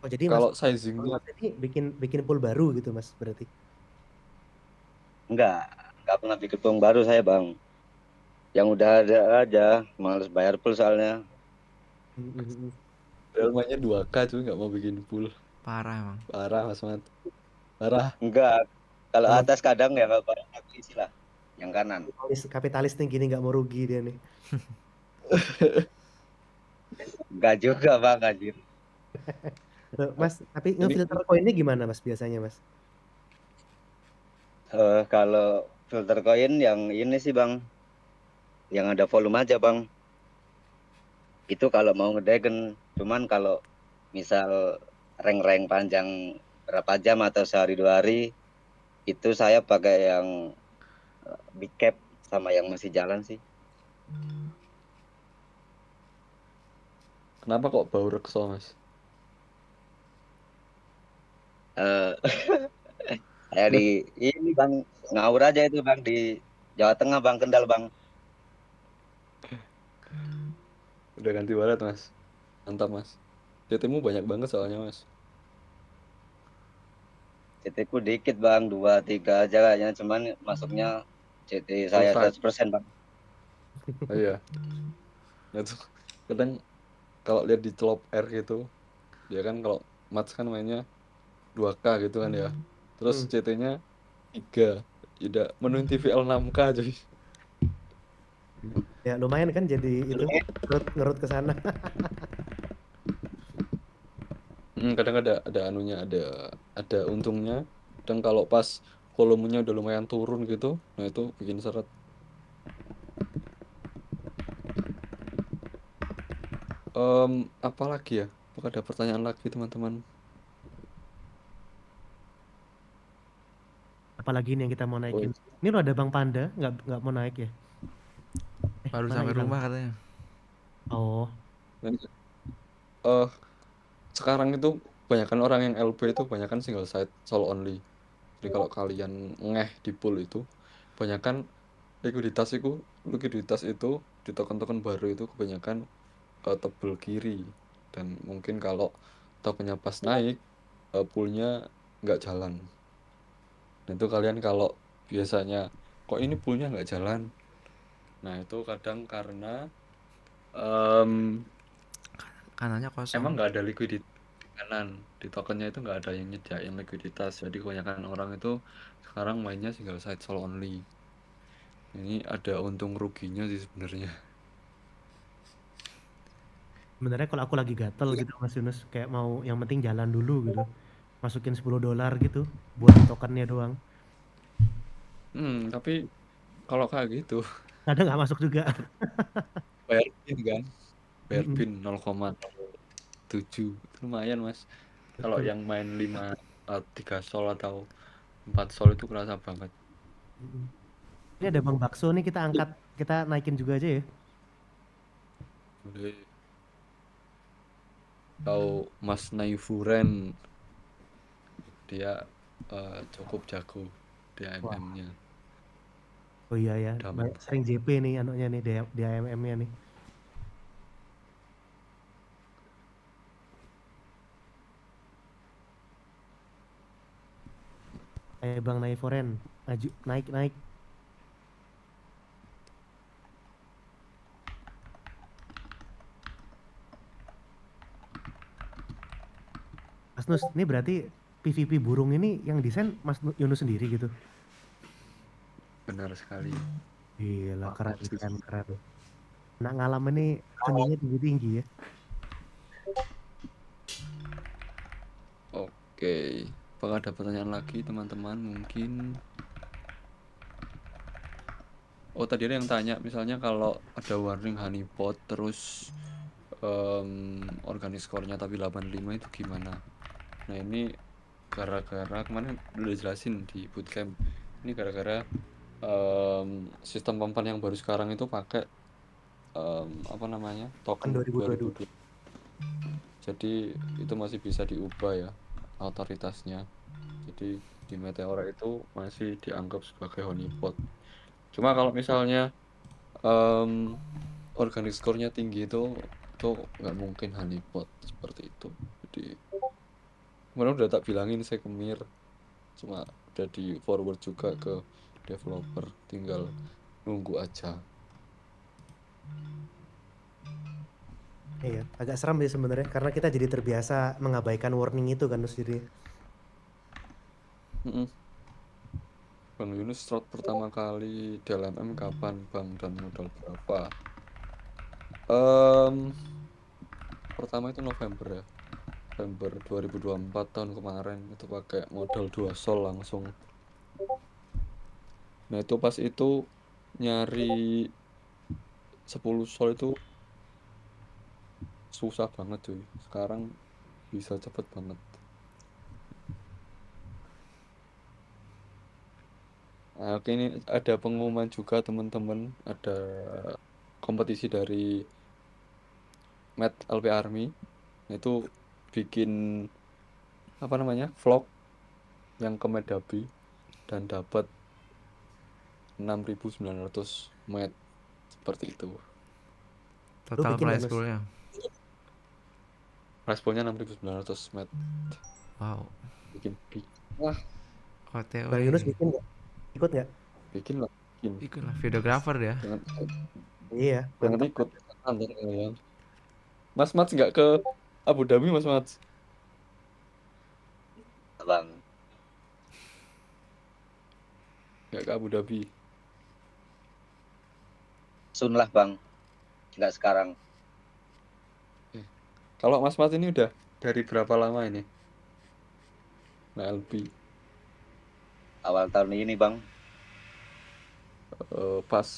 Oh jadi Mas Kalau sizingnya Mas ini bikin bikin pool baru gitu Mas berarti? Nggak pernah bikin pung baru saya bang. Yang udah ada aja, males bayar full soalnya. Mm-mm. mainnya 2K cuy nggak mau bikin pool. Parah emang. Parah Mas Mat. Parah. Enggak, kalau Emang atas kadang ya nggak barang aku isi lah. Yang kanan. kapitalis nih gini nggak mau rugi dia nih. Enggak juga bang, anjir. Mas, tapi Ini ngefilter koinnya gimana Mas biasanya Mas? Kalau filter koin yang ini sih bang, yang ada volume aja bang. Itu kalau mau ngedegen. Cuman kalau misal rank-rank panjang berapa jam atau sehari 2 hari, itu saya pakai yang big cap sama yang masih jalan sih. kenapa kok bau rekso Mas? Eh, saya di ini bang ngawur aja itu bang di Jawa Tengah bang, Kendal bang. Udah ganti wallet Mas. Mantap Mas. CT-mu banyak banget soalnya Mas. CT ku dikit bang, 2 3 aja kayaknya. Cuman masuknya CT Full saya side. 100% bang. Oh iya. Nah, tuh, kadang kalau lihat di celop R gitu, dia kan kalau Mats kan mainnya 2K gitu kan ya. Terus Hmm. CT-nya 3. Udah menuin TVL 6K cuy. Ya lumayan kan jadi itu ngerut ngerut ke sana. Kadang ada anunya, ada untungnya. Dan kalau pas volumenya udah lumayan turun gitu, nah itu bikin seret. Apa lagi ya? Apakah ada pertanyaan lagi teman-teman? Apalagi nih yang kita mau Oh, naikin. Ini lo ada Bang Panda nggak mau naik ya? Baru Mana sampai hilang? rumah katanya. Oh, dan eh sekarang itu kebanyakan orang yang LB itu kebanyakan single side solo only. Jadi kalau kalian ngeh di pool itu, kebanyakan likuiditas itu di token-token baru itu kebanyakan tebel kiri, dan mungkin kalau tokennya pas naik poolnya nggak jalan. Nah itu kalian kalau biasanya kok ini poolnya nggak jalan, nah itu kadang karena em, Kanannya kosong. emang nggak ada likuiditas kanan di tokennya, itu nggak ada yang nyediain likuiditas, jadi kebanyakan orang itu sekarang mainnya single side solo only. Ini ada untung ruginya sih sebenarnya. sebenarnya kalau aku lagi gatel gitu Mas Yunus kayak mau yang penting jalan dulu gitu. Masukin $10 gitu buat tokennya doang. Tapi kalau kayak gitu Kadang nggak masuk juga. bayar pin kan, bayar Mm-mm, pin 0,07 itu lumayan Mas. Kalau betul. yang main 3 sol atau 4 sol itu kerasa banget. Mm-mm. Ini ada Bang Bakso nih kita angkat, kita naikin juga aja ya. Boleh. Tahu Mas Naifuren, dia cukup jago di Wah, AMM-nya. oh iya ya, Dam. sering JP nih anunya nih di AMM-nya nih. Bang Naiforen, maju naik naik. Mas Nus, ini berarti PVP burung ini yang desain Mas Yunus sendiri gitu. Benar sekali. Gila, keren Makasih. keren keren. Nak ngalam ini seninya tinggi tinggi ya. Oke, apakah ada pertanyaan lagi teman-teman? Mungkin. Oh, tadi ada yang tanya, misalnya kalau ada warning honeypot terus organic score-nya tapi 85 itu gimana? Nah, ini gara-gara kemarin udah jelasin di bootcamp. Ini gara-gara sistem pempan yang baru sekarang itu pakai apa namanya, Kan token 2022. 2002. Jadi itu masih bisa diubah ya otoritasnya. Jadi di Meteora itu masih dianggap sebagai honeypot. Cuma kalau misalnya organic score-nya tinggi itu nggak mungkin honeypot seperti itu. Jadi kemarin udah tak bilangin saya ke Mir, cuma udah di forward juga ke developer, tinggal nunggu aja. Iya, agak seram sih sebenarnya karena kita jadi terbiasa mengabaikan warning itu kan jadi. Mm-mm. Bang Yunus slot pertama kali di LMM kapan Bang dan modal berapa? Pertama itu November ya. November 2024 tahun kemarin itu pakai modal 2 sol langsung. Nah itu pas itu nyari 10 sol itu susah banget cuy. Sekarang bisa cepet banget. Nah, oke, ini ada pengumuman juga teman-teman. Ada kompetisi dari Mad LP Army. Nah, itu bikin apa namanya, vlog yang ke Medabi dan dapat 6.900 Med seperti itu. Lu Total bikin nggak, prize Nus? poolnya. Price poolnya 6.900 Med. Wow. Bikin wah, OTW Bang Yunus ini. bikin nggak? Ikut nggak? bikin lah, bikin. Ikut lah videographer ya. Jangan Iya, jangan mantap. ikut. Antar kalian. Mas Mats nggak ke Abu Dhabi, Mas Mats? Bang. Nggak ke Abu Dhabi. Sun lah bang, nggak sekarang. Kalau Mas Mats ini udah dari berapa lama ini? Nah, LP. Awal tahun ini bang. Pas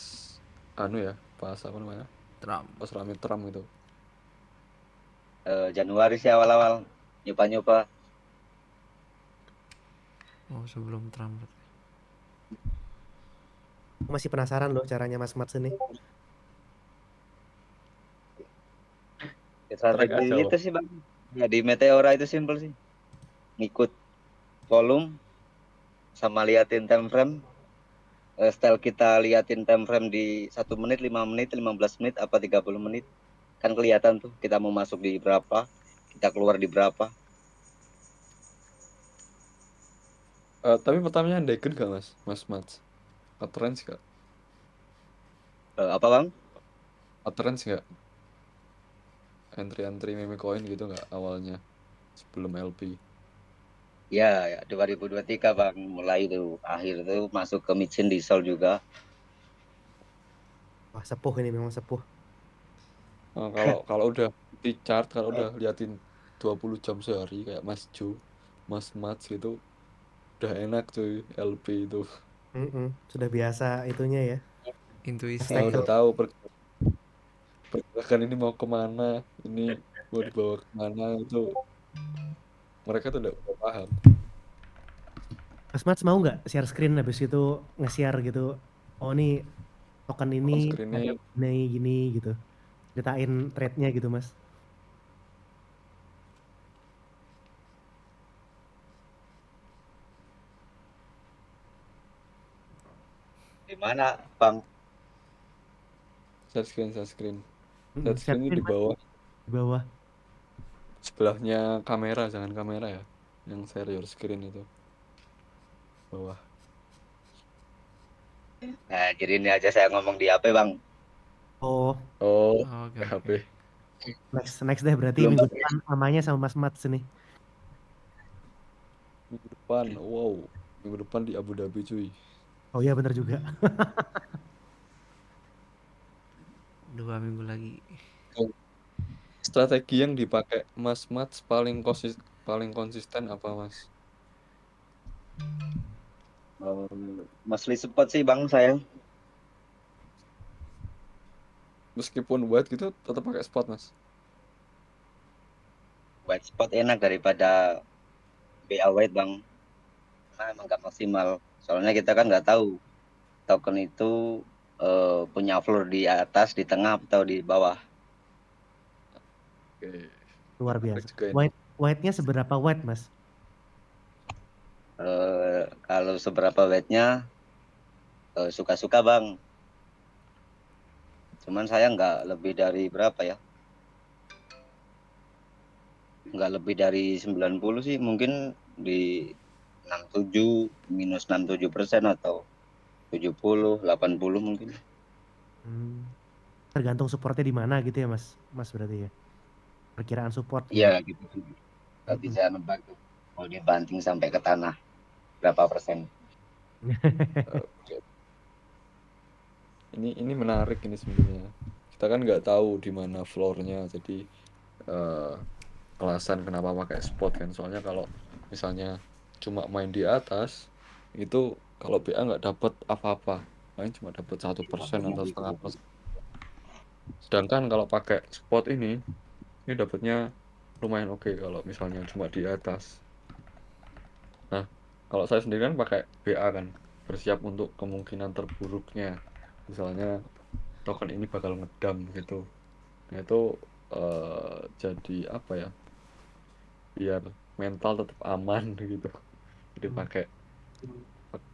anu ya, pas apa namanya? Trump. Pas rame Trump gitu. Januari sih awal-awal nyoba-nyoba. Oh sebelum Trump. Aku masih penasaran loh caranya Mas Mats ini. Track Strategi aja, itu Bang. sih bang. Ya, di Meteora itu simple sih. Ngikut volume sama liatin time frame. Style kita liatin time frame di 1 menit, 5 menit, 15 menit, apa 30 menit. Kan kelihatan tuh kita mau masuk di berapa, kita keluar di berapa. Tapi pertamanya Degen gak Mas? Mas Mats? Utterance gak? Apa bang? Utterance gak? Entry-entry meme coin gitu gak awalnya? Sebelum LP. Ya, ya 2023 bang, mulai itu akhir itu masuk ke Michin Diesel juga. Wah, sepuh ini memang sepuh. Kalau udah di chart, kalau udah liatin 20 jam sehari kayak Mas Jo, Mas Mats gitu, udah enak cuy LP itu. Sudah biasa itunya ya. Intuisi. Hashtag Udah tahu pergerakan ini mau kemana, ini mau dibawa kemana itu mereka tuh udah paham. Mas Mats mau nggak share screen habis itu nge-share gitu. Oh nih token ini On ada screen-nya gini gitu. Ceritain trade-nya gitu Mas. Di mana bang? share screen, share screen. Share Share screen itu screen di Mas, bawah, di bawah. sebelahnya kamera, jangan kamera ya. Yang share your screen itu bawah. Nah, jadi ini aja saya ngomong di HP bang. Oh, Oh, Oke HP. oke. next deh berarti Belum minggu depan namanya sama Mas Mats ini. Minggu depan, wow. Minggu depan di Abu Dhabi cuy. Oh iya bener juga. 2 minggu lagi. Strategi yang dipakai Mas Mats paling konsisten apa Mas? mostly support sih bang saya. Meskipun white gitu tetap pakai spot Mas. White spot enak daripada BA white bang. karena emang nggak maksimal. Soalnya kita kan nggak tahu token itu punya floor di atas, di tengah atau di bawah. Oke. Luar Menarik biasa. juga ini. White-nya seberapa white, Mas? Kalau seberapa weight-nya suka-suka bang. Cuman saya nggak lebih dari berapa ya? Nggak lebih dari 90 sih, mungkin di 67 minus 67% atau 70 80 mungkin. Hmm. Tergantung supportnya di mana gitu ya, Mas. Mas berarti ya. Perkiraan support gitu. Iya gitu. Nggak Mm-mm. bisa nebak tuh. Mau dibanting sampai ke tanah berapa persen. Oke. Ini menarik ini sebenarnya. Kita kan nggak tahu di mana floor-nya, jadi alasan kenapa pakai spot kan. Soalnya kalau misalnya cuma main di atas, itu kalau BA nggak dapat apa-apa, paling cuma dapat 1% atau setengah persen. Sedangkan kalau pakai spot ini dapatnya lumayan oke kalau misalnya cuma di atas. Nah, kalau saya sendiri kan pakai BA kan, bersiap untuk kemungkinan terburuknya. Misalnya token ini bakal ngedam gitu. Nah, itu jadi apa ya? Biar mental tetap aman gitu. Jadi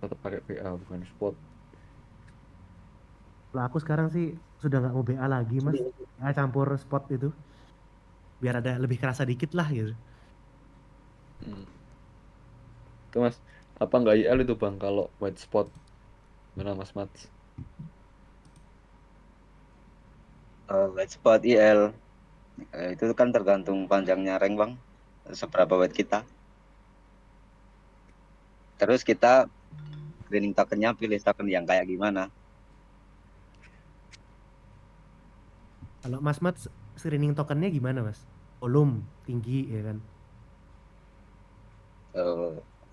tetap pakai BA bukan spot. Kalau aku sekarang sih sudah nggak mau BA lagi, Mas. BA campur spot itu. Biar ada lebih kerasa dikit lah gitu. Hmm. Itu Mas, apa nggak IL itu Bang kalau white spot? Gimana Mas Mats? Weight spot IL itu kan tergantung panjangnya rank bang, seberapa weight kita. Terus kita screening tokennya, pilih token yang kayak gimana. Kalau Mas Mat screening tokennya gimana, Mas? Volume tinggi ya kan?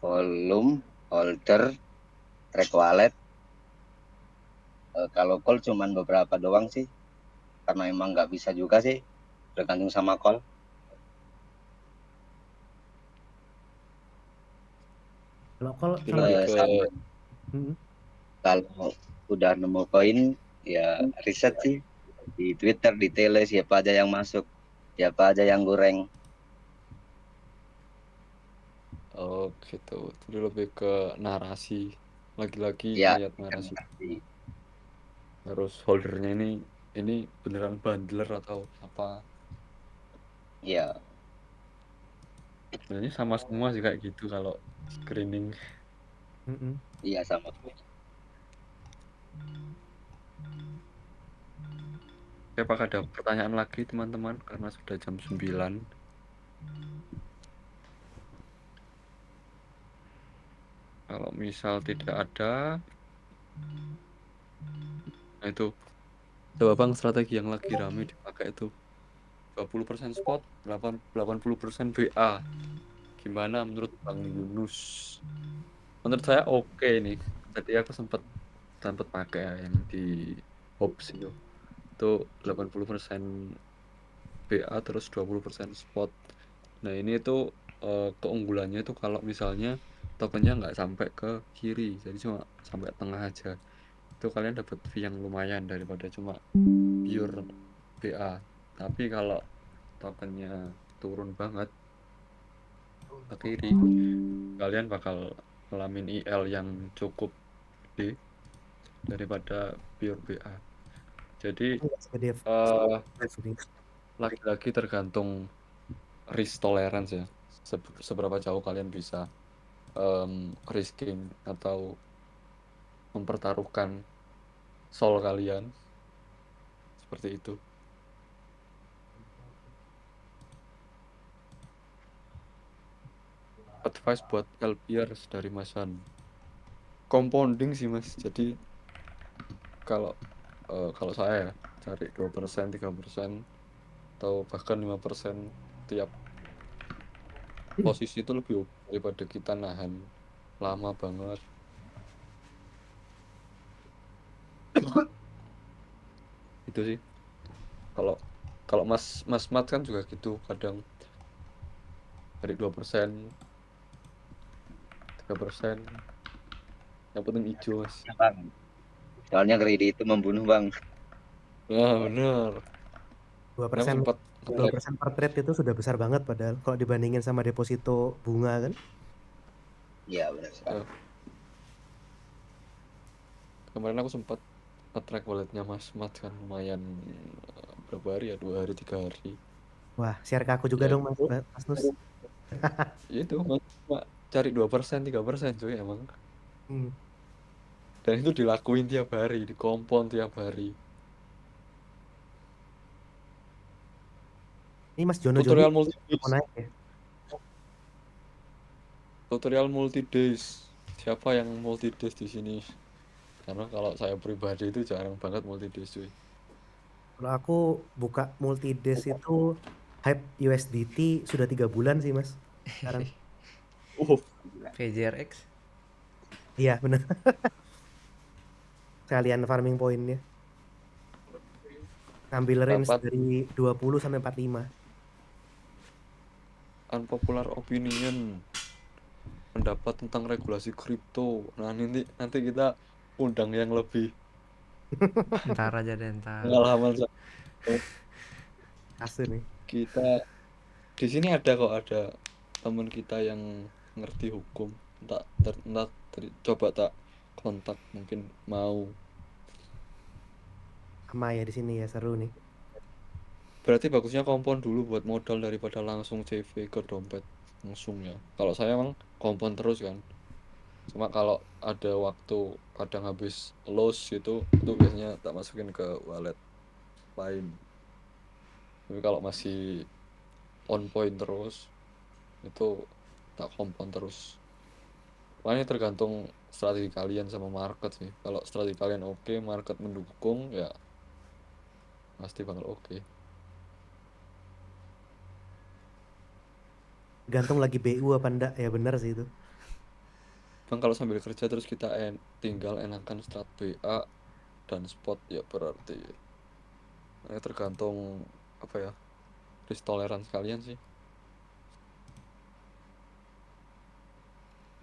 Volume, holder, track wallet. Kalau call cuman beberapa doang sih, karena emang nggak bisa juga sih, tergantung sama call. Kalau call Jadi kalau lebih ke Sama Mm-mm. kalau udah nemu koin ya riset sih di Twitter, di Tele, siapa aja yang masuk, siapa aja yang goreng. oh gitu. Jadi lebih ke narasi. Lagi-lagi Ya ngeliat kan narasi. pasti. Terus holdernya ini beneran bundler atau apa? Ya, Sebenarnya sama semua sih kayak gitu kalau screening. Mm-mm. iya sama. Oke, apakah ada pertanyaan lagi teman-teman? Karena sudah jam 9. Kalau misal tidak ada, nah itu coba Bang strategi yang lagi rame dipakai itu 20% spot, 80% BA. Gimana menurut Bang Yunus? Menurut saya oke nih. Tadi aku sempat pakai ya, yang di Hops itu. Itu 80% BA terus 20% spot. Nah, ini tuh keunggulannya itu kalau misalnya tokennya nggak sampai ke kiri, jadi cuma sampai tengah aja. Itu kalian dapat fee yang lumayan daripada cuma pure BA. Tapi kalau tokennya turun banget ke kiri, kalian bakal ngalamin IL yang cukup gede daripada pure BA. Jadi Segede eh screening. lagi-lagi tergantung risk tolerance ya. Seberapa jauh kalian bisa risking atau mempertaruhkan soul kalian seperti itu. Advice buat LPRs dari Mas Han. Compounding sih Mas. Jadi kalau kalau saya ya cari 2%, 3% atau bahkan 5% tiap posisi itu lebih oke daripada kita nahan lama banget. Itu sih. Kalau kalau Mas Mas Mat kan juga gitu kadang dari 2% 3%. Yang penting hijau, Mas. Ya, Bang. Soalnya kredit itu membunuh, Bang. Nah, bener. 2% Sempat 2% per trade itu sudah besar banget padahal kalau dibandingin sama deposito bunga kan. Iya, benar sekali. Kemarin aku sempat nge-track walletnya Mas Mat kan lumayan berapa hari ya, 2 hari 3 hari. Wah, share ke aku juga Ya dong Mas itu, Mas Nus. ya itu Mas, cuma cari 2% 3% cuy emang. Hmm. Dan itu dilakuin tiap hari, dikompon tiap hari. Ini Mas Jono Joni Tutorial multi mau days, naik ya? tutorial multi days. Siapa yang multi days di sini? Karena kalau saya pribadi itu jarang banget multi days cuy. Kalau aku buka multi days itu hype USDT sudah 3 bulan sih Mas sekarang. PJRX. Iya benar. Sekalian farming pointnya. Ambil range Dapat dari 20 sampai 45. unpopular opinion, pendapat tentang regulasi kripto. Nah, nanti kita undang yang lebih Ntar aja deh, ntar. pengalaman Asli nih. kita. Di sini ada teman kita yang ngerti hukum. Coba tak kontak mungkin mau. Sama ya di sini ya seru nih. Berarti bagusnya kompon dulu buat modal daripada langsung CV ke dompet langsung ya. Kalau saya emang kompon terus kan. Cuma kalau ada waktu kadang habis loss gitu, itu biasanya tak masukin ke wallet lain. Tapi kalau masih on point terus, itu tak kompon terus. Makanya tergantung strategi kalian sama market sih. Kalau strategi kalian oke, market mendukung, ya pasti bakal oke. Gantung lagi BU apa enggak ya benar sih itu. Bang kalau sambil kerja terus kita tinggal enakan strat BA dan spot ya berarti. Nah, tergantung apa ya, risk tolerance kalian sih.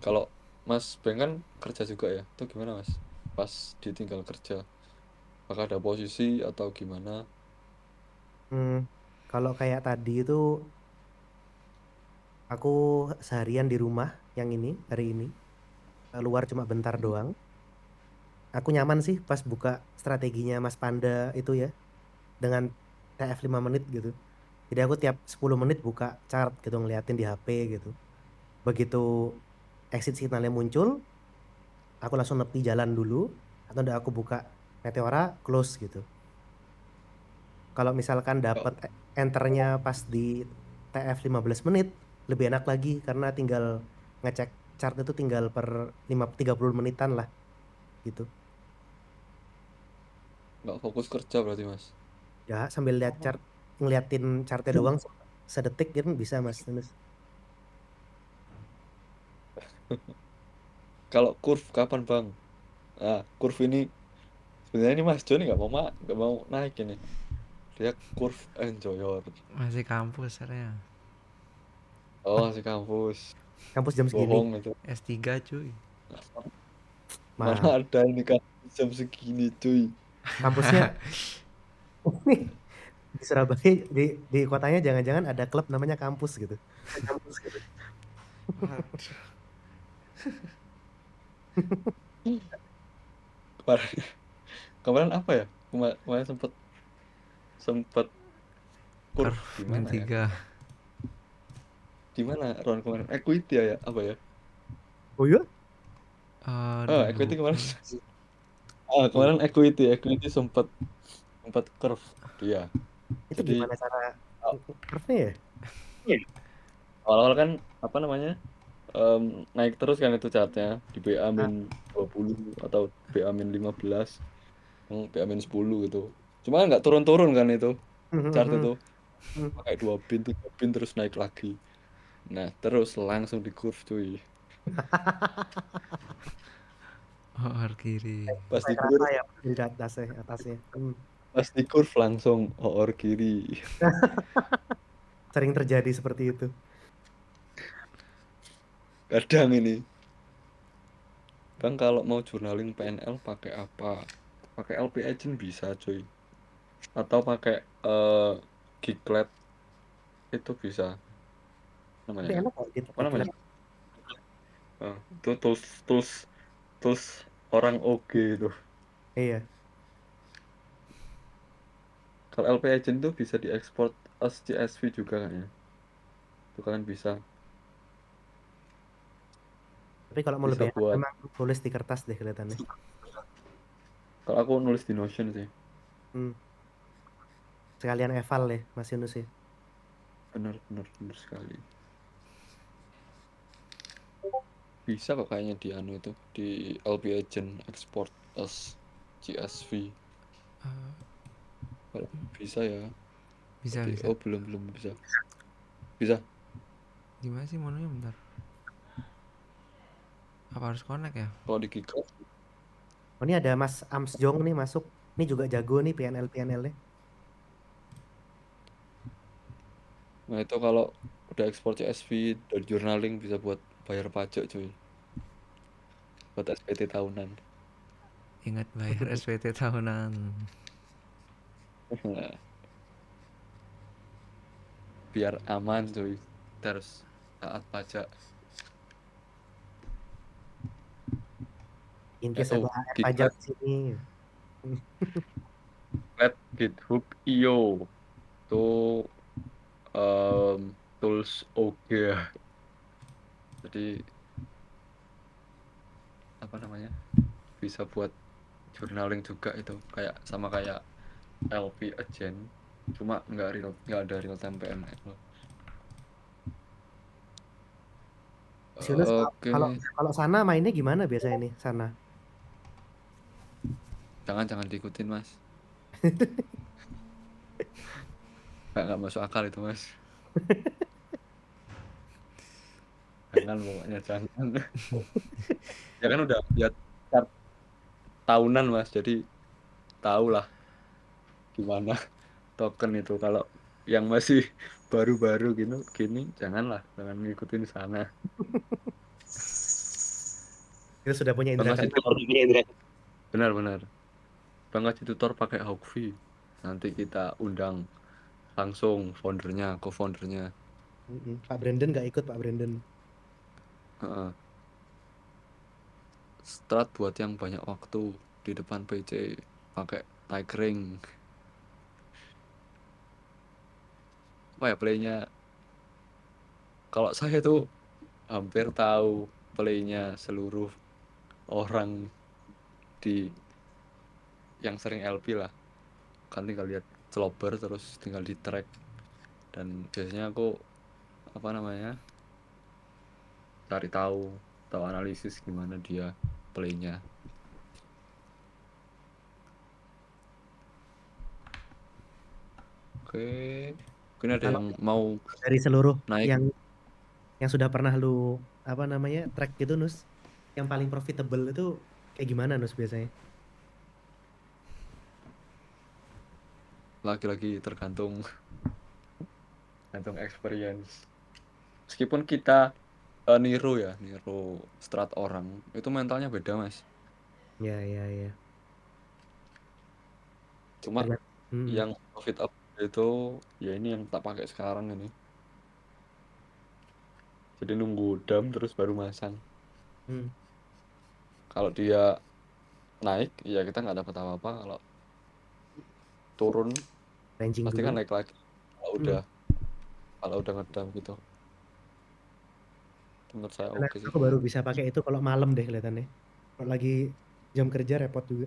Kalau Mas Ben kan kerja juga ya, itu gimana Mas? Pas ditinggal kerja, apakah ada posisi atau gimana? Kalau kayak tadi itu aku seharian di rumah yang ini hari ini keluar cuma bentar doang. Aku nyaman sih pas buka strateginya Mas Panda itu ya dengan TF 5 menit gitu. Jadi aku tiap 10 menit buka chart gitu ngeliatin di HP gitu. Begitu exit signalnya muncul, aku langsung nepi jalan dulu atau udah aku buka Meteora close gitu. Kalau misalkan Kok dapat enternya pas di TF 15 menit lebih enak lagi karena tinggal ngecek chart itu tinggal per 30 menitan lah gitu. nggak fokus kerja berarti Mas? Ya sambil lihat chart ngeliatin chartnya doang sedetik gitu bisa Mas. Kalau curve kapan Bang? Nah, curve ini sebenarnya ini Mas Joni nggak mau naik ini. Dia curve enjoyer. Masih kampus saya. Oh, si kampus. Kampus jam segini. Bohong itu. S3 cuy. Mana ada ini kan jam segini cuy. Kampusnya di Surabaya di kotanya jangan-jangan ada klub namanya kampus gitu. Kemarin, kemarin apa ya? Kemarin sempet curve Curve di min mana ya? 3. Di mana Ron kemarin? Equity ya? Apa ya? Oh iya? Equity kemarin. Iya. Kemarin equity sempat curve dia. Itu Jadi gimana cara curve-nya ya? awal-awal kan apa namanya? Naik terus kan itu chartnya di BA Ah. min 20 atau BA min 15, BA min 10 gitu. Cuma kan nggak turun-turun kan itu chart itu. Pakai 2 bin 3 bin terus naik lagi. Nah terus langsung di curve cuy. OR kiri. Pas di Naik rata curve ya di atasnya. pas di curve langsung OR kiri. Sering terjadi seperti itu. Kadang ini Bang kalau mau journaling PNL pakai apa? Pakai LP Agent bisa cuy. Atau pakai Giglet itu bisa namanya Tapi ya. enak kok Apa namanya? Gitlet. Itu tools orang OG itu. Iya. Kalau LP Agent tuh bisa diekspor as CSV juga kayaknya. Itu kalian bisa Tapi kalau mau lebih enak buat. memang tulis di kertas deh kelihatannya. Kalau aku nulis di Notion sih. Hmm. Sekalian eval ya Mas Yunus ya. Benar sekali. Bisa kok kayaknya di anu itu di LP Agent export as CSV. Eh, Kalau bisa ya. bisa Berarti, bisa. oh belum bisa. Bisa. Gimana sih mononya bentar? Apa harus connect ya? Kalau di Giglet Oh, ini ada Mas Amsjong nih masuk. Ini juga jago nih PNL-nya. nah itu kalau udah ekspor CSV dari journaling bisa buat bayar pajak cuy. Buat SPT tahunan. Ingat bayar SPT tahunan. Nah, biar aman cuy. Terus taat pajak. In case ada AR pajak Giglet di sini. GitHub.io itu tools OG ya. Jadi apa namanya? Bisa buat journaling juga itu kayak sama kayak LP Agent cuma nggak ada real time PNL. Mas Yunus, Oke, kalau sana mainnya gimana biasanya nih sana? jangan diikutin mas, nggak masuk akal itu mas, jangan pokoknya jangan. Ya kan udah lihat chart tahunan mas, jadi tahu lah gimana token itu. Kalau yang masih baru-baru gini jangan ngikutin sana. Kita sudah punya Bang indra kasih keenam. tutor, benar bang kasih tutor pakai Hawkvi, nanti kita undang langsung foundernya, co-foundernya. Pak Brandon nggak ikut Pak Brandon. Heeh. Strat buat yang banyak waktu di depan PC pakai Tigering. Apa ya playnya? Kalau saya tuh hampir tahu playnya seluruh orang di yang sering LP lah. Kan tinggal lihat celober terus tinggal di track, dan biasanya aku apa namanya cari tahu analisis gimana dia playnya. Oke, mungkin ada Kalau yang mau dari seluruh naik. yang sudah pernah lu apa namanya track gitu Nus, yang paling profitable itu kayak gimana Nus biasanya? Lagi-lagi tergantung experience. Meskipun kita niru strat orang, itu mentalnya beda mas. Ya ya ya. Cuma Tergantung. yang profit up itu ya ini yang tak pakai sekarang ini. Jadi nunggu dam terus baru masang. Hmm. Kalau dia naik ya kita nggak dapat apa-apa. Kalau turun Ranging pasti dulu. kan naik lagi. Hmm. Kalau udah ngedam gitu. Menurut saya Karena oke sih. aku baru bisa pakai itu kalau malam deh kelihatannya. Kalau lagi jam kerja repot juga.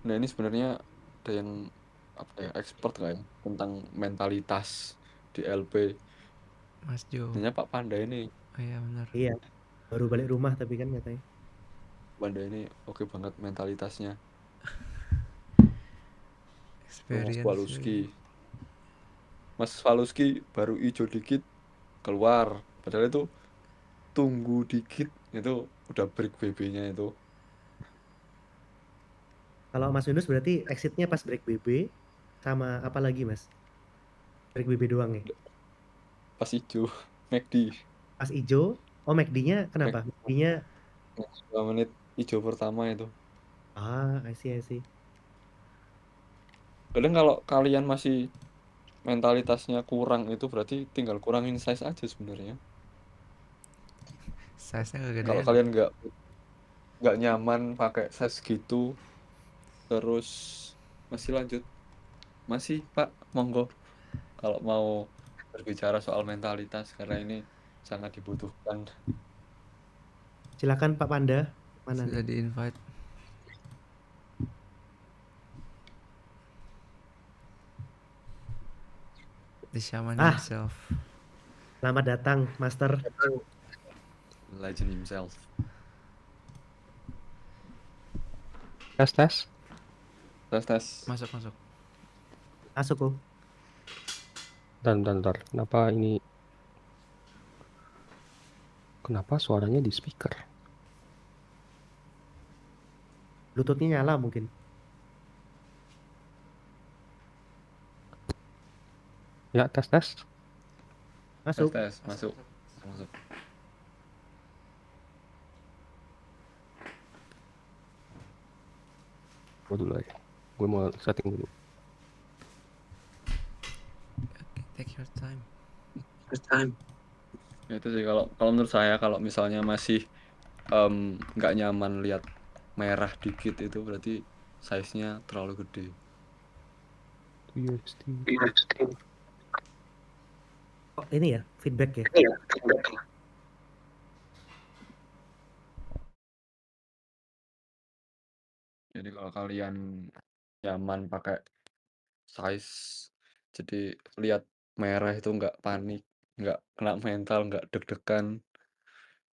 Nah ini sebenarnya ada yang apa ya expert nggak ya tentang mentalitas di LP. Mas Jo. Sebenarnya Pak Panda ini Oh iya benar. Iya, baru balik rumah tapi kan katanya. oke banget mentalitasnya. Tuh Mas Experience. Waluski. Mas Waluski baru ijo dikit keluar. Padahal itu tunggu dikit itu udah break BB-nya itu. Kalau Mas Yunus berarti exitnya pas break BB sama apa lagi Mas? Break BB doang ya? Pas ijo McD. Pas ijo, oh MACD-nya kenapa? Mac- MACD-nya 2 menit hijau pertama itu. I see. Kadang kalau kalian masih mentalitasnya kurang itu berarti tinggal kurangin size aja sebenarnya. Size-nya Kalau kegedean. kalian nggak nyaman pakai size gitu, terus masih lanjut, masih Pak, monggo kalau mau berbicara soal mentalitas karena ini sangat dibutuhkan. Silakan Pak Panda. Mana Sudah nih? di-invite. The shaman Ah, himself. selamat datang, Master. Legend himself. Tes. Tes. Masuk. Masuk kok. Bentar. Kenapa suaranya di speaker? Bluetooth-nya nyala mungkin. Ya, tes. Masuk. Tes. Masuk. Gue dulu aja. Gue mau setting dulu. Okay, take your time. Ya, itu sih kalau menurut saya kalau misalnya masih nggak nyaman lihat merah dikit itu berarti size-nya terlalu gede. USD. Oh, ini ya, feedback ya. Jadi kalau kalian nyaman pakai size, jadi lihat merah itu nggak panik, nggak kena mental, nggak deg-degan,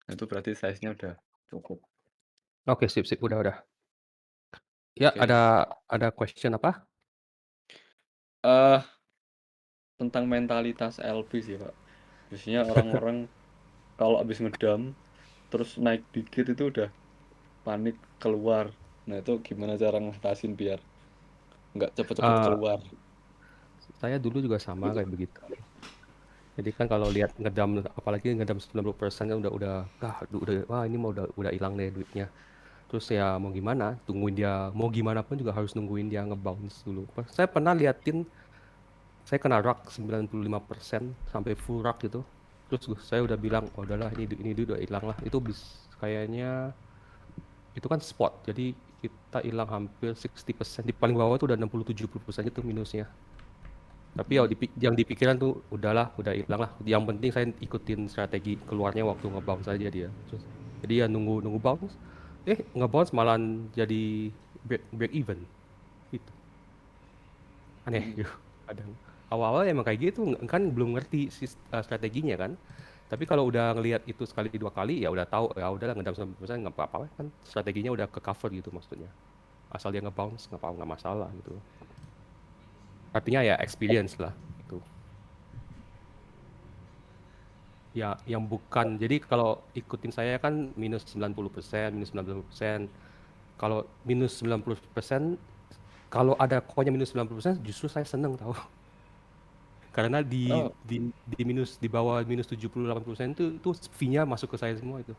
itu berarti size-nya udah cukup. Oke, sip. Udah. Ya, Oke. ada question apa? Tentang mentalitas LP sih Pak. Biasanya orang-orang kalau habis ngedam terus naik dikit itu udah panik keluar. Nah itu gimana cara ngatasin biar nggak cepet-cepet Eh, keluar? saya dulu juga sama kayak begitu. Jadi kan kalau lihat ngedam, apalagi ngedam 90% kan udah wah ini mah udah hilang deh duitnya. Terus ya mau gimana, tungguin dia, mau gimana pun juga harus nungguin dia ngebounce dulu. Saya pernah liatin, saya kena rug 95% sampai full rug gitu. Terus saya udah bilang, oh udahlah ini udah hilang lah. Kayaknya itu kan spot, jadi kita hilang hampir 60%. Di paling bawah tuh udah 60-70% itu minusnya. Tapi ya yang dipikiran tuh udah hilang lah. Yang penting saya ikutin strategi keluarnya waktu ngebounce saja dia. Terus, jadi ya nunggu bounce. Ngebounce malahan jadi break even gitu. Aneh gitu. Kadang awal-awal emang kayak gitu kan belum ngerti strateginya kan. Tapi kalau udah ngelihat itu sekali 2 kali ya udah tahu ya udahlah ngedam 90% nggak apa-apa kan strateginya udah ke cover gitu maksudnya. Asal dia ngebounce nggak masalah gitu. Artinya ya experience lah gitu. Ya, yang bukan. Jadi kalau ikutin saya kan minus 90%. Kalau minus 90%, kalau ada koinnya minus 90%, justru saya seneng tahu. Karena Oh, di minus di bawah minus 70-80% itu fee-nya masuk ke saya semua itu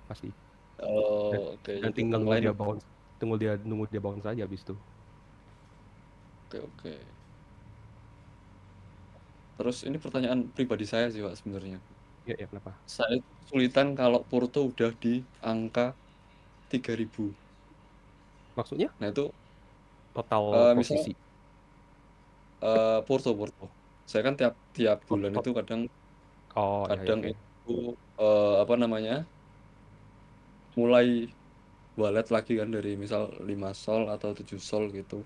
pasti. oke. Dan Jadi tinggal orang lain. nunggu dia bounce saja habis itu. Oke. Terus ini pertanyaan pribadi saya sih Pak sebenarnya. Ya, kenapa? Saya kesulitan kalau Porto udah di angka 3.000. Maksudnya Nah itu total misal posisi. Porto. Saya kan tiap Oh, bulan itu kadang ya, kadang oke. itu apa namanya mulai wallet lagi kan dari misal 5 sol atau 7 sol gitu.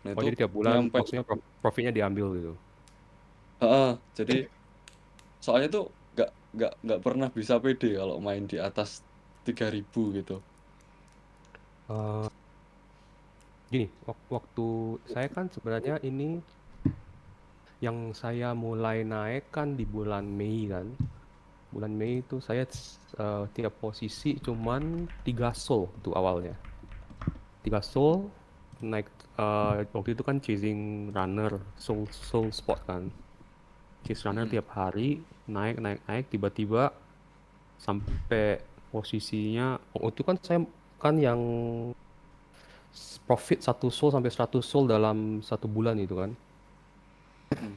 Nah Oh, itu jadi tiap bulan nyampe, maksudnya profitnya diambil gitu. jadi soalnya tuh nggak pernah bisa pede kalau main di atas 3.000 gitu. Eh, Gini, waktu saya kan sebenarnya ini yang saya mulai naik kan di bulan Mei kan. Bulan Mei itu saya tiap posisi cuman 3 sol itu awalnya. 3 sol naik, waktu itu kan chasing runner, soul spot kan. Chase runner tiap hari naik tiba-tiba sampai posisinya itu kan saya kan yang profit 1 sol sampai 100 sol dalam 1 bulan itu kan. Hmm.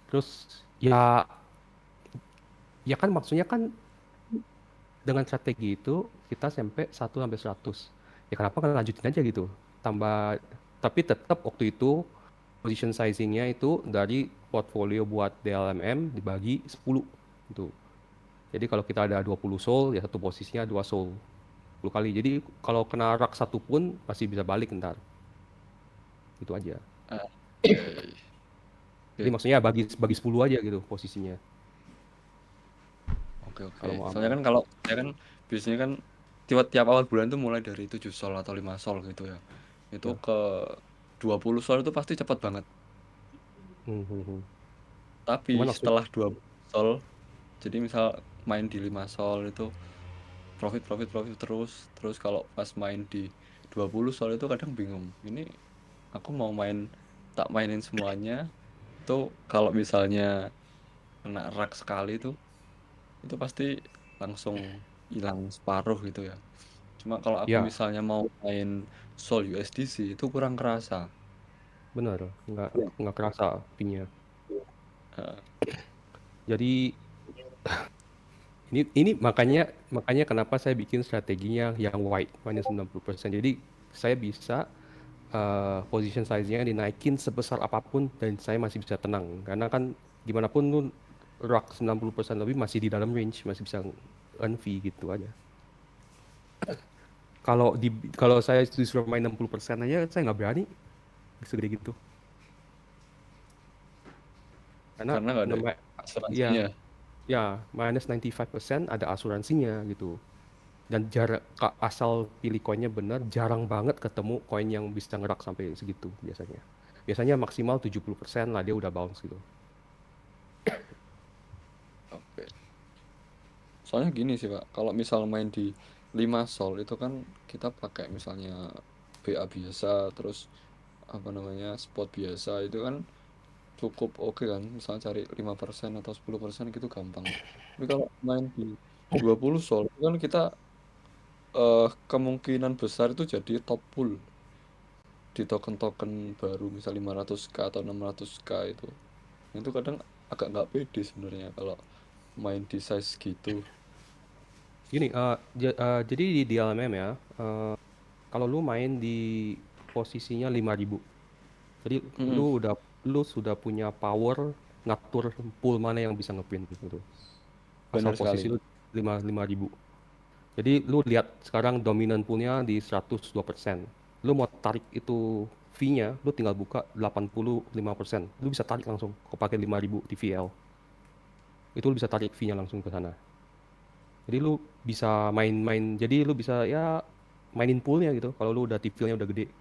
Terus ya kan maksudnya kan dengan strategi itu kita sampai 1 sampai 100. Ya kenapa nggak lanjutin aja gitu. Tambah tapi tetap waktu itu position sizing-nya itu dari portfolio buat DLMM dibagi 10 gitu. Jadi kalau kita ada 20 sol ya satu posisinya 2 sol 10 kali. Jadi kalau kena rak satu pun masih bisa balik ntar. Itu aja. Oke. Jadi maksudnya bagi 10 aja gitu posisinya Oke. kalau mau Soalnya aman. kan kalau saya kan biasanya kan tiap awal bulan tuh mulai dari 7 sol atau 5 sol gitu ya. Itu Ya. ke 20 sol itu pasti cepat banget. Tapi Cuman maksud setelah 20 sol, jadi misal main di 5 sol itu profit terus kalau pas main di 20 sol itu kadang bingung. Ini aku mau tak mainin semuanya itu kalau misalnya kena rak sekali itu pasti langsung hilang separuh gitu ya. Cuma kalau aku ya misalnya mau main Sol USDC itu kurang kerasa. benar nggak kerasa fee-nya. Heeh. Jadi ini makanya kenapa saya bikin strateginya yang white minus 90%. Jadi saya bisa position size-nya dinaikin sebesar apapun dan saya masih bisa tenang karena kan gimana pun lu rak 90% lebih masih di dalam range, masih bisa earn fee gitu aja. Kalau saya disuruh main 60% aja saya nggak berani segede gitu. Karena Karena nggak ada nama asuransinya. ya minus 95% ada asuransinya gitu. Dan asal pilih koinnya benar, jarang banget ketemu koin yang bisa ngerak sampai segitu biasanya. Biasanya maksimal 70% lah dia udah bounce gitu. Oke. Soalnya gini sih Pak, kalau misal main di 5 sol itu kan kita pakai misalnya BA biasa, terus apa namanya spot biasa itu kan cukup oke kan, misalnya cari 5% atau 10% gitu gampang. Tapi kalau main di 20 sol itu kan kita kemungkinan besar itu jadi top pool di token-token baru misal 500k atau 600k itu. Itu kadang agak nggak pede sebenarnya kalau main di size gitu. Gini, jadi di DLMM ya, kalau lu main di posisinya 5.000, jadi Mm-mm, lu sudah punya power ngatur pool mana yang bisa ngeprint gitu. Asal benar posisi sekali. lu 5.000. Jadi lu lihat sekarang dominan poolnya di 102%. Lu mau tarik itu fee-nya, lu tinggal buka 85%. Lu bisa tarik langsung kau pakai 5.000 TVL. Itu lu bisa tarik fee-nya langsung ke sana. Jadi lu bisa main-main, jadi lu bisa ya mainin poolnya gitu. Kalau lu udah TVL-nya udah gede.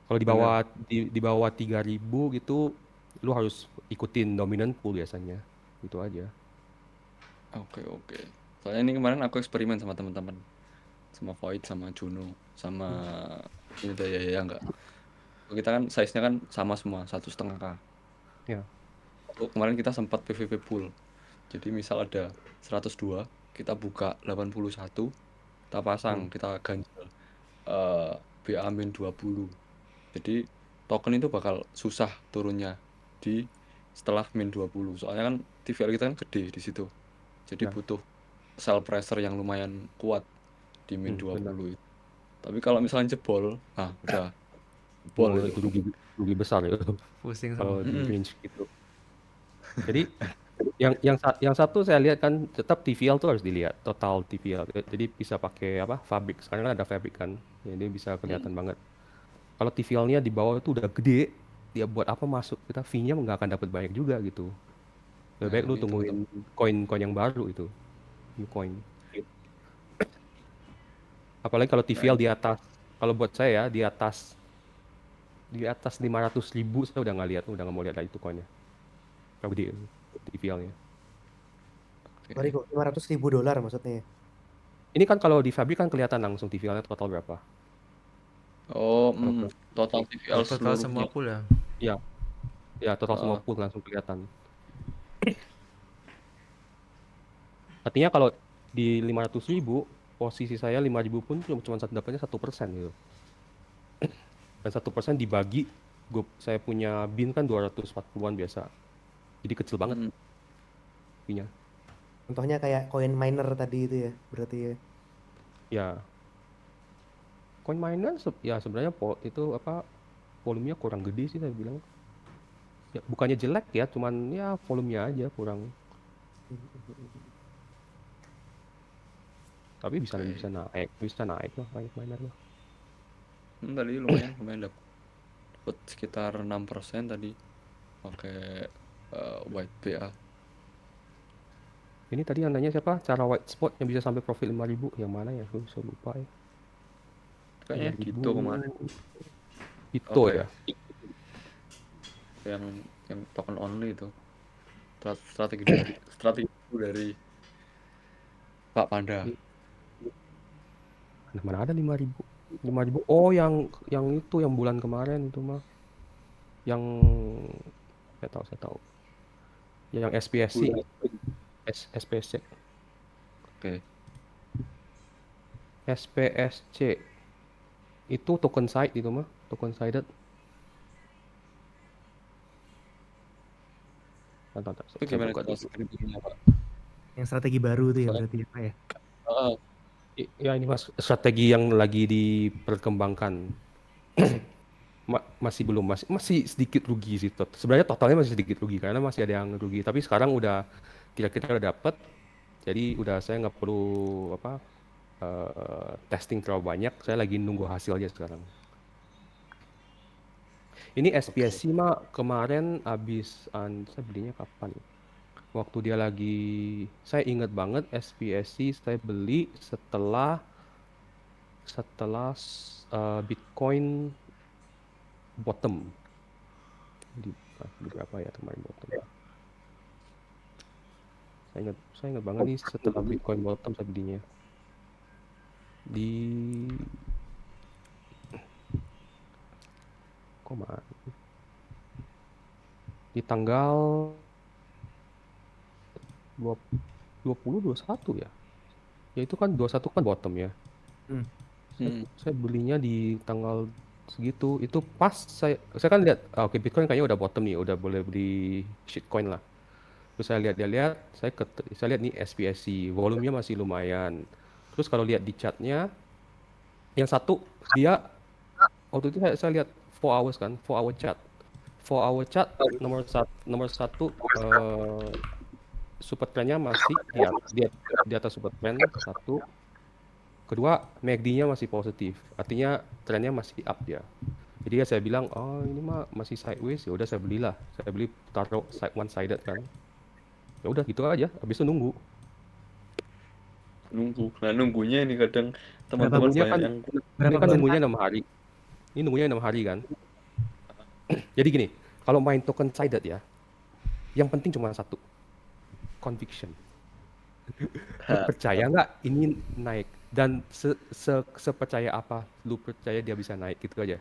Kalau Benar. di bawah 3.000 gitu, lu harus ikutin dominant pool biasanya. Gitu aja. Oke. Soalnya ini kemarin aku eksperimen sama teman-teman, sama Void, sama Juno, sama ini deh ya enggak. Kita kan size-nya kan sama semua 1,5K. Ya. Kemarin kita sempat PVP pool. Jadi misal ada 102, kita buka 81, kita pasang, kita ganjel BA min 20. Jadi token itu bakal susah turunnya di setelah min 20. Soalnya kan TVL kita kan gede di situ. Jadi Ya. butuh sell pressure yang lumayan kuat di min Benar. 20 itu. Tapi kalau misalnya jebol, nah udah jebol Oh, itu. itu rugi besar ya Pusing kalau semua. di Mm-mm. range gitu. Jadi yang satu saya lihat kan tetap TVL tuh harus dilihat total TVL. Jadi bisa pakai apa? Fabric. Sekarang kan ada Fabric kan. Jadi bisa kelihatan banget. Kalau TVL-nya di bawah itu udah gede, dia buat apa masuk kita fee-nya nggak akan dapat banyak juga gitu. Lebih Nah baik lu itu. tungguin koin-koin yang baru itu, new coin. Apalagi kalau Nah TVL itu. di atas, kalau buat saya ya di atas 500.000 saya udah nggak lihat, udah nggak mau lihat lagi itu koinnya. Kalau gede TVL-nya. Oke. Sorry kok, $500.000 maksudnya. Ini kan kalau di Fabric kan kelihatan langsung TVL-nya total berapa. Oh, Kalau total TVL Oh, total seluruhnya. semua pool ya. ya, ya total semua Ah, pool langsung kelihatan. Artinya kalau di 500.000, posisi saya 5.000 pun cuma dapatnya 1% gitu. Dan 1% dibagi, saya punya bin kan 240-an biasa. Jadi kecil banget fee-nya. Contohnya kayak coin miner tadi itu ya, berarti ya. Ya, coin miner ya sebenarnya itu apa volumenya kurang gede sih saya bilang. Ya, bukannya jelek ya, cuman ya volumenya aja kurang. Tapi bisa Oke. naik lah coin miner lah. Tadi lumayan dapat sekitar 6% tadi pakai white BA. Ini tadi yang nanya siapa? Cara white spot yang bisa sampai profit 5.000 yang mana ya? Saya lupa ya. Kayaknya 5.000 gitu kemarin. itu Oke. ya. Yang token only itu. Strategi dari Pak Panda. Mana ada 5.000? 5.000. Oh, yang itu yang bulan kemarin itu mah. Yang saya tahu. Yang SPSC. SPSC. Oke. SPSC. Itu token side itu mah, token sided. Bentar, Itu saya gimana buka cara dulu. skripsinya, Pak? Yang strategi baru tuh ya Soalnya berarti ya, Pak ya. Ya ini mas strategi yang lagi diperkembangkan. Masih belum, masih sedikit rugi sih. Sebenarnya totalnya masih sedikit rugi karena masih ada yang rugi. Tapi sekarang udah kira-kira udah dapet. Jadi udah saya nggak perlu testing terlalu banyak. Saya lagi nunggu hasilnya sekarang. Ini SPSC mah kemarin habis saya belinya kapan? Waktu dia lagi, saya ingat banget SPSC saya beli setelah Bitcoin bottom. Di berapa ya kemarin bottom? Saya ingat banget nih setelah Bitcoin bottom saya belinya. Di tanggal 21 ya. Ya itu kan 21 kan bottom ya. Saya belinya di tanggal segitu. Itu pas saya kan lihat oke Bitcoin kayaknya udah bottom nih, udah boleh beli shitcoin lah. Terus saya lihat, saya lihat nih SPSC, volumenya masih lumayan. Terus kalau lihat di chartnya, yang satu dia waktu itu saya lihat 4 hours kan, 4 hour chart. 4 hour chart nomor satu super trendnya masih di atas super trend satu. Kedua, MACD-nya masih positif, artinya trennya masih up dia. Jadi ya saya bilang, oh ini mah masih sideways, ya udah saya belilah. Saya beli taruh one sided kan. Ya udah gitu aja, habis itu nunggu. Nah nunggunya ini kadang teman-teman Nunggunya banyak kan yang ini kan nunggunya 6 hari. Ini nunggunya 6 hari kan. Jadi gini, kalau main token sided ya, yang penting cuma satu, conviction. Lu percaya nggak ini naik? Dan sepercaya apa lu percaya dia bisa naik gitu aja.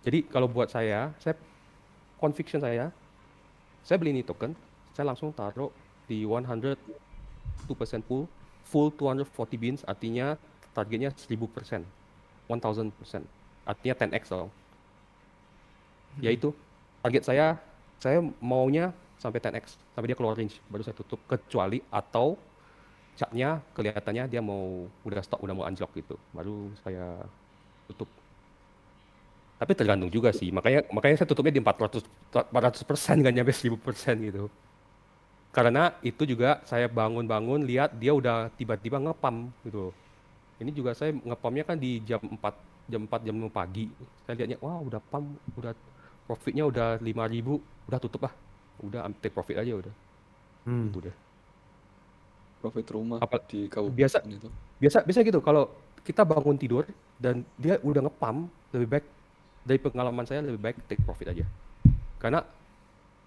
Jadi kalau buat saya conviction saya beli ini token, saya langsung taruh di 102% full 240 bins, artinya targetnya 1000%, 1000%, artinya 10x dong. Yaitu target saya maunya sampai 10x, sampai dia keluar range, baru saya tutup, kecuali atau chartnya kelihatannya dia udah mau anjlok gitu, baru saya tutup. Tapi tergantung juga sih, makanya saya tutupnya di 400% nggak nyampe 1000% gitu. Karena itu juga saya bangun lihat dia udah tiba-tiba ngepam gitu. Ini juga saya ngepamnya kan di jam 4 jam 5 pagi. Saya lihatnya wah udah pam, udah profitnya udah 5.000, udah tutup lah. Udah take profit aja udah. Gitu deh. profit rumah di biasa kabupaten itu. biasa gitu kalau kita bangun tidur dan dia udah ngepam, lebih baik dari pengalaman saya lebih baik take profit aja. Karena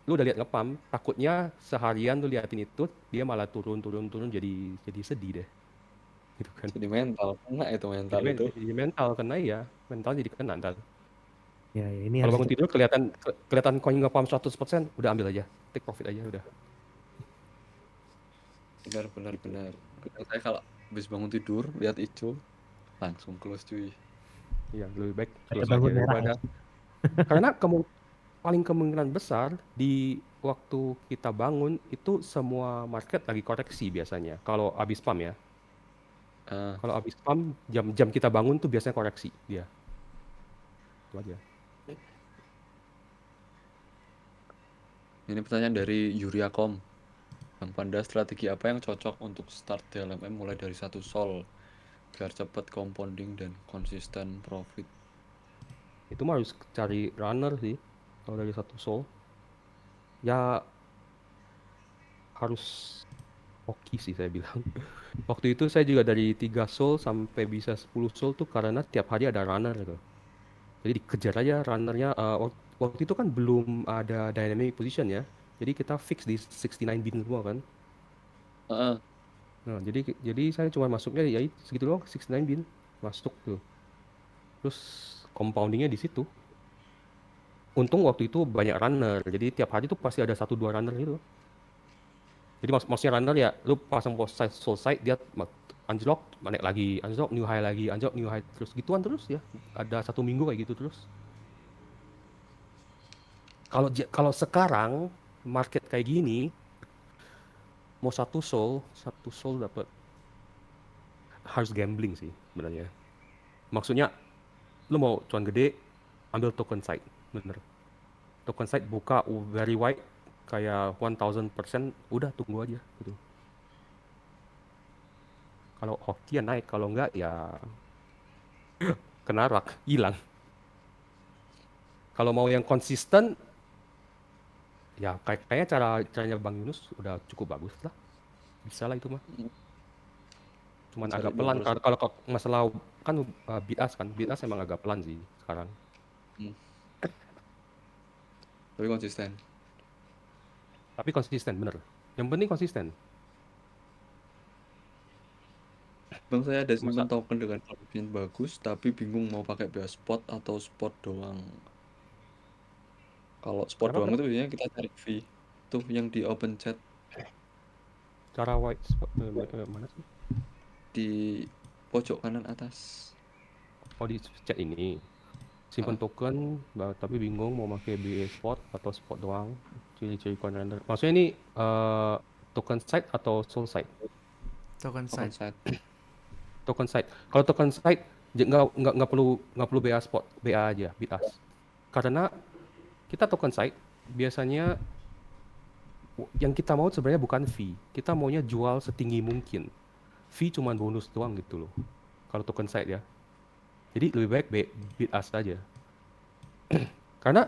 lu udah lihat ngepam, takutnya seharian lu liatin itu dia malah turun jadi sedih deh. Gitu kan. Jadi mental kena itu mental itu. Jadi mental kena ya, mental jadi kena ntar. Ya, ini Kalau harus bangun tidur kelihatan koin ngepam 100%, udah ambil aja, take profit aja udah. Benar benar benar. Kadang saya kalau habis bangun tidur lihat hijau langsung close cuy. Iya, lebih baik Ada close aja bangun merah ya. daripada karena paling kemungkinan besar di waktu kita bangun itu semua market lagi koreksi biasanya. Kalau habis pump ya. Ah, Kalau habis pump jam kita bangun tuh biasanya koreksi dia. Itu aja. ini pertanyaan dari Yuriakom. Bang Panda, strategi apa yang cocok untuk start DLMM mulai dari 1 sol biar cepat compounding dan konsisten profit? Itu mah harus cari runner sih. Kalau dari 1 sol. Ya harus hoki sih saya bilang. Waktu itu saya juga dari 3 sol sampai bisa 10 sol tuh karena tiap hari ada runner gitu. Jadi dikejar aja runnernya. Waktu itu kan belum ada dynamic position ya. Jadi kita fix di 69 bin semua kan. Heeh. Nah, jadi saya cuma masuknya ya segitu doang 69 bin masuk tuh. Terus compoundingnya di situ. Untung waktu itu banyak runner. Jadi tiap hari tuh pasti ada 1-2 runner gitu. Jadi maksudnya runner ya lu pasang soul side dia anjlok naik lagi, anjlok new high lagi, anjlok new high terus gituan terus ya. Ada 1 minggu kayak gitu terus. Kalau sekarang market kayak gini mau 1 sol dapat harus gambling sih sebenarnya. Maksudnya lu mau cuan gede ambil token side, bener. Token side buka very wide kayak 1000% udah tunggu aja gitu. Kalau hoki ya naik, kalau enggak ya kena rak, hilang. Kalau mau yang konsisten ya kayaknya caranya Bang Yunus udah cukup bagus lah. Bisa lah itu mah. Cuman Cari agak pelan boros. kalau masalah kan bid ask emang agak pelan sih sekarang. Tapi konsisten. Tapi konsisten bener. Yang penting konsisten. Bang, saya ada simpan token dengan margin bagus tapi bingung mau pakai bias spot atau spot doang. Kalau spot Kenapa, doang kenapa? itu biasanya kita cari fee. Tuh yang di open chat Cara white spot mana sih? di pojok kanan atas. Oh di chat ini. Simpan token tapi bingung mau pakai BA spot atau spot doang. Ciri-ciri coin. Maksudnya ini token side atau soul side? Token Open side. side. Token side. Kalau token side nggak perlu BA spot, BA aja, bid ask. Karena kita token side biasanya yang kita mau sebenarnya bukan fee. Kita maunya jual setinggi mungkin. Fee cuma bonus doang gitu loh. Kalau token side ya. Jadi lebih baik bid ask aja. Karena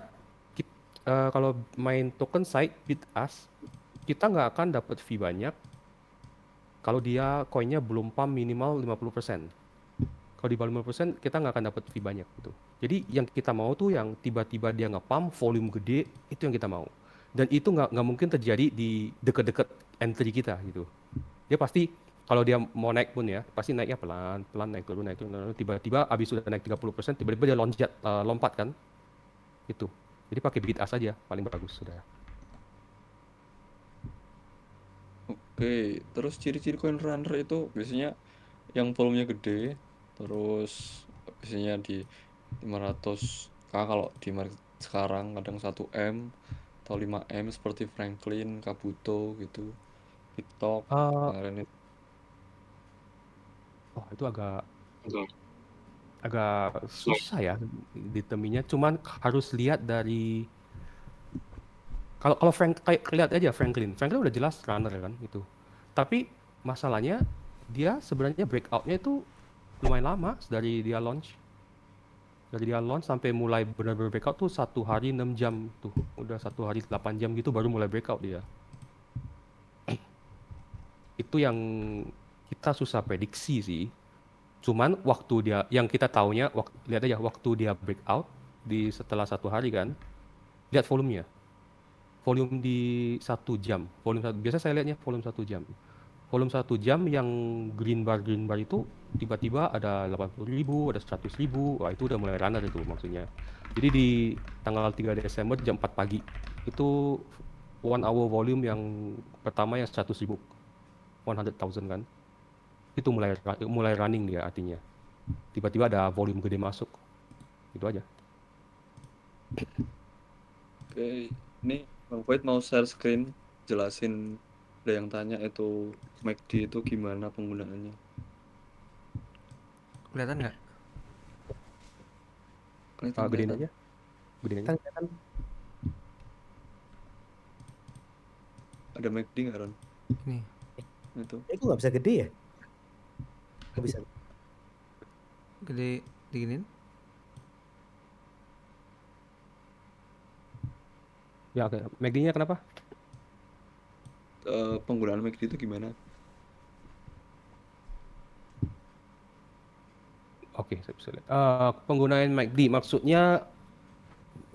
kalau main token side bid ask kita nggak akan dapat fee banyak kalau dia koinnya belum pump minimal 50%. Kalau di bawah 50% kita nggak akan dapat fee banyak gitu. Jadi yang kita mau tuh yang tiba-tiba dia nge-pump volume gede, itu yang kita mau. Dan itu nggak mungkin terjadi di deket-deket entry kita gitu. Dia pasti kalau dia mau naik pun ya, pasti naiknya pelan naik turun. Tiba-tiba abis sudah naik 30%, tiba-tiba dia lompat kan. Itu. Jadi pakai bid ask aja paling bagus sudah. Oke, terus ciri-ciri coin runner itu biasanya yang volumenya gede, terus biasanya di 500k kalau di market sekarang kadang 1M atau 5M seperti Franklin, Kabuto gitu, TikTok, kemarin itu. Oh itu agak susah ya determinnya. Cuman harus lihat dari kalau kayak lihat aja Franklin udah jelas runner kan itu. Tapi masalahnya dia sebenarnya breakoutnya itu lumayan lama dari dia launch. Dari dia launch sampai mulai benar-benar breakout tuh 1 hari 6 jam tuh. Udah 1 hari 8 jam gitu baru mulai breakout dia. Itu yang kita susah prediksi sih. Cuman waktu dia yang kita taunya lihat aja waktu dia breakout di setelah 1 hari kan. Lihat volumenya. Volume di 1 jam. Biasa saya lihatnya volume 1 jam. Volume 1 jam yang green bar itu tiba-tiba ada 80.000, ada 100.000. Wah, itu udah mulai runner itu maksudnya. Jadi di tanggal 3 Desember jam 4 pagi itu 1 hour volume yang pertama yang 100.000. 100,000 kan. Itu mulai running dia artinya. Tiba-tiba ada volume gede masuk. Itu aja. Oke, ini Bang Void mau share screen jelasin, ada yang tanya itu MACD itu gimana penggunaannya. Kelihatan nggak? Kelihatan Gedein kelihatan. aja. Gedein aja. Kan Ada MACD nggak Ron? Ini. Itu. itu nggak bisa gede ya? Nggak bisa. Gede diginin. Ya oke. MACD-nya kenapa? Penggunaan MACD itu gimana? Oke, saya bisa lihat. Penggunaan MACD maksudnya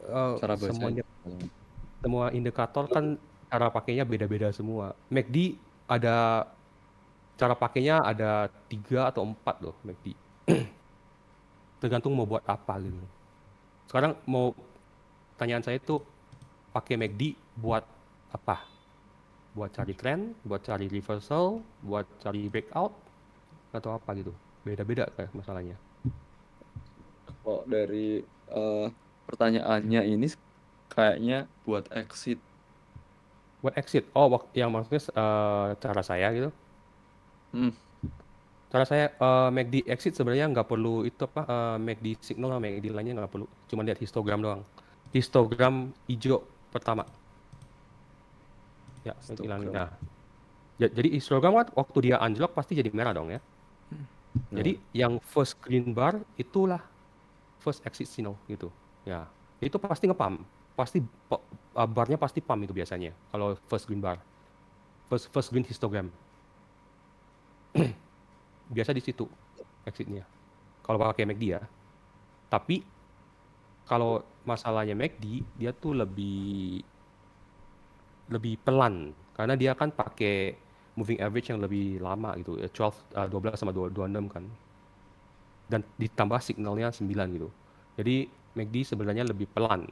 Cara bacanya. semuanya, semua indikator kan cara pakainya beda-beda semua. MACD ada cara pakainya ada 3 atau 4 loh MACD. Tergantung mau buat apa gitu. Sekarang pertanyaan saya itu pakai MACD buat apa? Buat cari trend, buat cari reversal, buat cari breakout, atau apa gitu. Beda-beda kayak masalahnya. Kok dari pertanyaannya ini kayaknya buat exit. Buat exit, oh yang maksudnya cara saya gitu. Cara saya MACD exit sebenarnya nggak perlu itu apa MACD signal sama MACD lainnya nggak perlu. Cuma lihat histogram doang. Histogram hijau pertama. Ya, hilangin. Nah, jadi histogram kan waktu dia anjlok pasti jadi merah dong ya. Jadi yang first green bar itulah first exit signal gitu. Ya, itu pasti ngepump. Pasti barnya pasti pump itu biasanya kalau first green bar. First green histogram. Biasa di situ exitnya. Kalau pakai MACD ya. Tapi kalau masalahnya MACD dia tuh lebih pelan karena dia kan pakai moving average yang lebih lama gitu, 12 sama 26 kan. Dan ditambah signalnya 9 gitu. Jadi MACD sebenarnya lebih pelan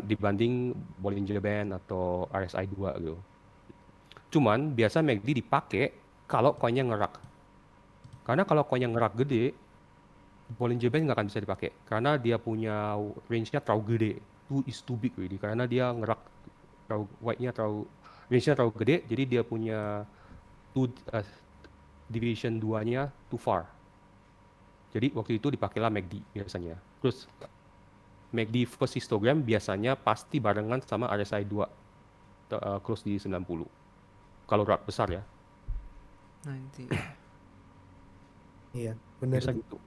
dibanding Bollinger Band atau RSI 2 gitu. Cuman biasa MACD dipakai kalau koinnya ngerak. Karena kalau koinnya ngerak gede, Bollinger Band nggak akan bisa dipakai karena dia punya range-nya terlalu gede. Too big really. Karena dia ngerak range-nya terlalu gede, jadi dia punya deviation 2-nya too far. Jadi waktu itu dipakailah MACD biasanya. Terus MACD first histogram biasanya pasti barengan sama RSI 2 close di 90. Kalau rat besar ya. 90. Iya, benar. Biasa gitu.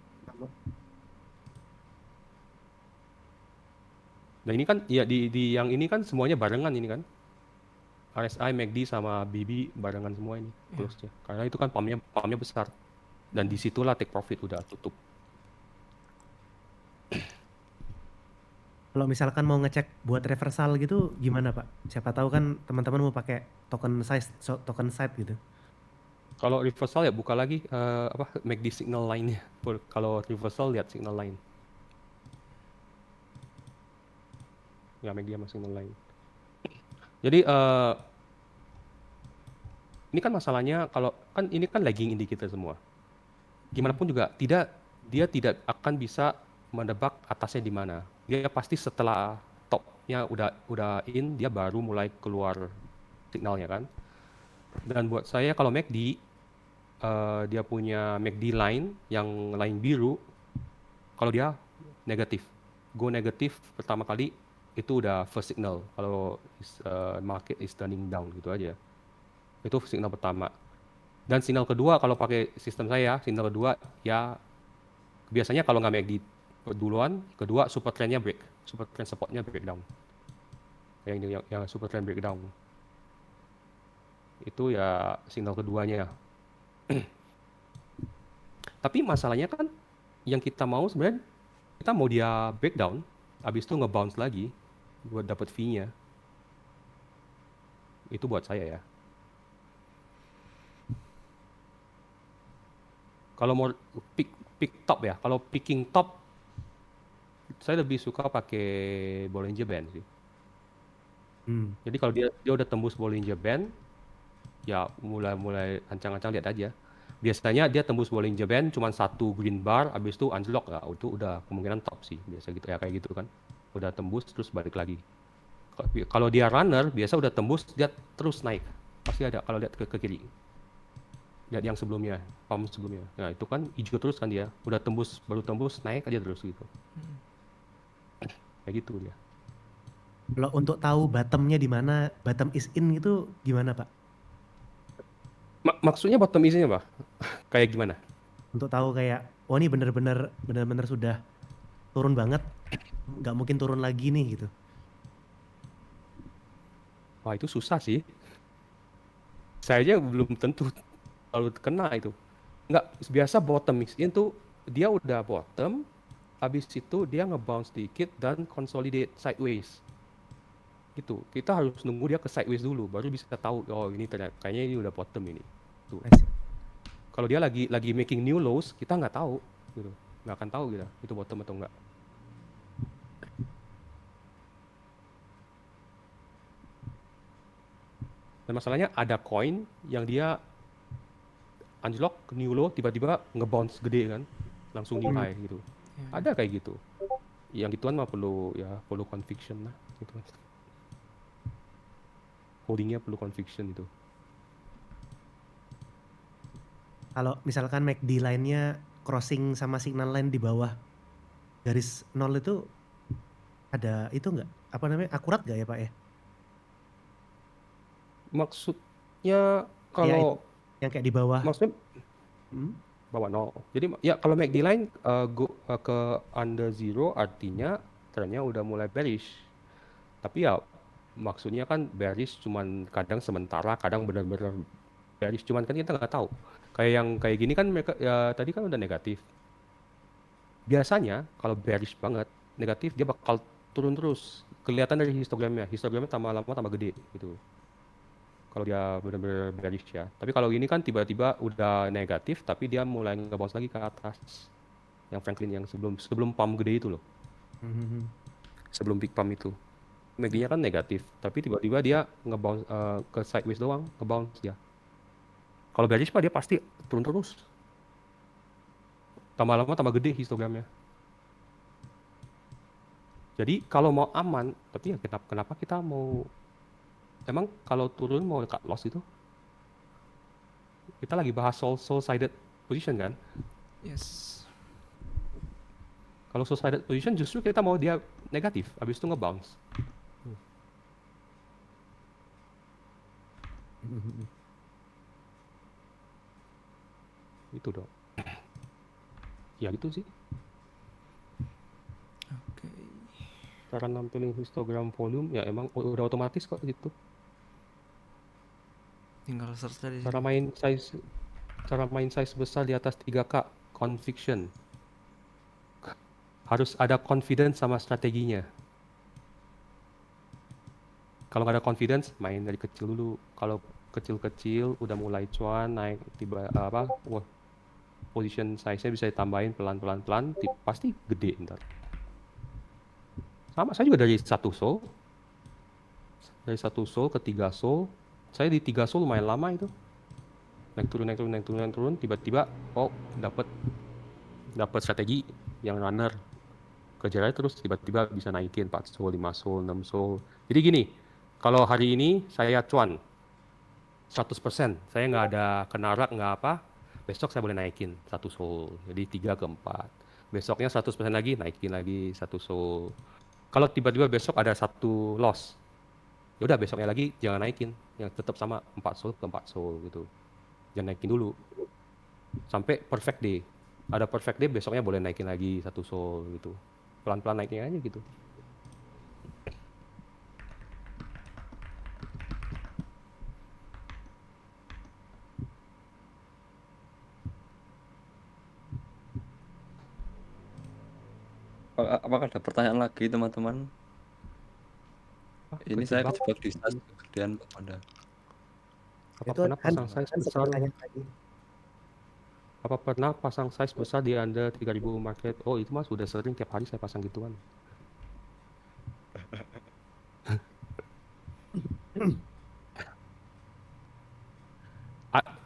Nah ini kan ya di yang ini kan semuanya barengan ini kan. RSI, MACD sama BB barengan semua ini close-nya. Karena itu kan pumpnya besar. Dan disitulah take profit udah tutup. Kalau misalkan mau ngecek buat reversal gitu gimana Pak? Siapa tahu kan teman-teman mau pakai token side gitu. Kalau reversal ya buka lagi MACD signal line-nya. Kalau reversal lihat signal line. Ya MACD sama signal line. Jadi ini kan masalahnya kalau kan ini kan lagging indicator semua. Gimana pun juga dia tidak akan bisa menebak atasnya di mana. Dia pasti setelah topnya udah in dia baru mulai keluar signalnya kan. Dan buat saya kalau MACD dia punya MACD line yang line biru, kalau dia negatif, go negatif pertama kali itu udah first signal kalau market is turning down gitu aja. Itu signal pertama. Dan signal kedua kalau pakai sistem saya, signal kedua ya biasanya kalau nggak MACD duluan, kedua super trendnya break, super trend supportnya breakdown. Yang super trend breakdown. Itu ya signal keduanya. Tapi masalahnya kan yang kita mau sebenarnya kita mau dia breakdown, habis itu nge-bounce lagi buat dapat fee-nya. Itu buat saya ya. Kalau mau pick top ya, kalau picking top saya lebih suka pakai Bollinger Band sih. Jadi kalau dia udah tembus Bollinger Band, ya mulai ancang-ancang lihat aja. Biasanya dia tembus Bollinger Band cuma satu green bar, habis itu anjlok ya, itu udah kemungkinan top sih biasa gitu ya kayak gitu kan. Udah tembus terus balik lagi. Kalau dia runner biasa udah tembus dia terus naik. Pasti ada kalau lihat ke kiri. Lihat yang sebelumnya, pump sebelumnya. Nah, itu kan hijau terus kan dia. Udah tembus, baru tembus naik aja terus gitu. Kayak gitu dia. Kalau untuk tahu bottomnya di mana, bottom is in itu gimana Pak? Maksudnya bottom isinya, Pak? Kayak gimana? Untuk tahu kayak, oh ini bener-bener sudah turun banget, nggak mungkin turun lagi nih gitu. Wah, itu susah sih. Saya aja belum tentu kalau kena itu. Nggak, biasa bottom mix in tuh dia udah bottom, habis itu dia nge-bounce dikit dan consolidate sideways. Gitu. Kita harus nunggu dia ke sideways dulu, baru bisa tahu, oh ini ternyata kayaknya ini udah bottom ini. Tuh. I see. Kalau dia lagi making new lows, kita nggak tahu, gitu. Nggak akan tahu kita itu bottom atau enggak. Dan masalahnya ada coin yang dia anjlok ke new low tiba-tiba nge-bounce gede kan, langsung new high gitu. Ya. Ada kayak gitu. Yang gituan mah perlu conviction lah gitu kan. Holdingnya perlu conviction itu. Kalau misalkan MACD line-nya crossing sama signal line di bawah garis 0 itu ada itu nggak? Apa namanya? Akurat nggak ya Pak ya? Maksudnya Ya, kalau yang kayak di bawah. maksudnya Hmm? bawah 0. Jadi ya kalau MACD line ke under zero artinya trennya udah mulai bearish. Tapi ya maksudnya kan bearish cuman kadang sementara, kadang benar-benar bearish, cuman kan kita nggak tahu. Kayak yang kayak gini kan mereka ya tadi kan udah negatif. Biasanya kalau bearish banget, negatif dia bakal turun terus. Kelihatan dari histogramnya tambah lama tambah gede gitu. Kalau dia benar-benar bearish ya. Tapi kalau ini kan tiba-tiba udah negatif tapi dia mulai nge-bounce lagi ke atas. Yang Franklin yang sebelum pump gede itu loh. Mhm. Sebelum big pump itu. MACD-nya kan negatif, tapi tiba-tiba dia nge-bounce ke sideways doang, nge-bounce dia. Kalau bearish Pak dia pasti turun terus. Tambah lama tambah gede histogramnya. Jadi kalau mau aman, tapi ya kenapa kita mau, emang kalau turun mau cut loss itu? Kita lagi bahas soul sided position kan? Yes. Kalau soul sided position justru kita mau dia negatif, habis itu nge-bounce. Itu dong. Ya gitu sih. Oke. Cara nampilin histogram volume ya emang udah otomatis kok gitu. Tinggal search tadi. Cara main size besar di atas 3K, conviction. Harus ada confidence sama strateginya. Kalau nggak ada confidence, main dari kecil dulu. Kalau kecil-kecil udah mulai cuan naik position size-nya bisa ditambahin pelan-pelan, pasti gede ntar. Sama, saya juga dari 1 soul ke 3 soul. Saya di 3 soul lumayan lama itu. Naik turun, tiba-tiba dapat strategi yang runner. Kejar aja terus tiba-tiba bisa naikin 4 soul, 5 soul, 6 soul. Jadi gini, kalau hari ini saya cuan 100%, saya nggak ada kenarak, nggak apa, besok saya boleh naikin 1 soul, jadi 3 ke 4. Besoknya 100% lagi, naikin lagi 1 soul. Kalau tiba-tiba besok ada 1 loss, ya udah besoknya lagi jangan naikin, yang tetap sama 4 soul ke 4 soul gitu. Jangan naikin dulu. Sampai perfect day. Ada perfect day, besoknya boleh naikin lagi 1 soul gitu. Pelan-pelan naiknya aja gitu. Apakah ada pertanyaan lagi teman-teman? Ini saya kejebak di size kegedean Pak Panda. Apa Itu pernah pasang size besar? pertanyaan tadi. Apa pernah pasang size besar di under 3000 market? Oh itu mas udah sering, tiap hari saya pasang gituan.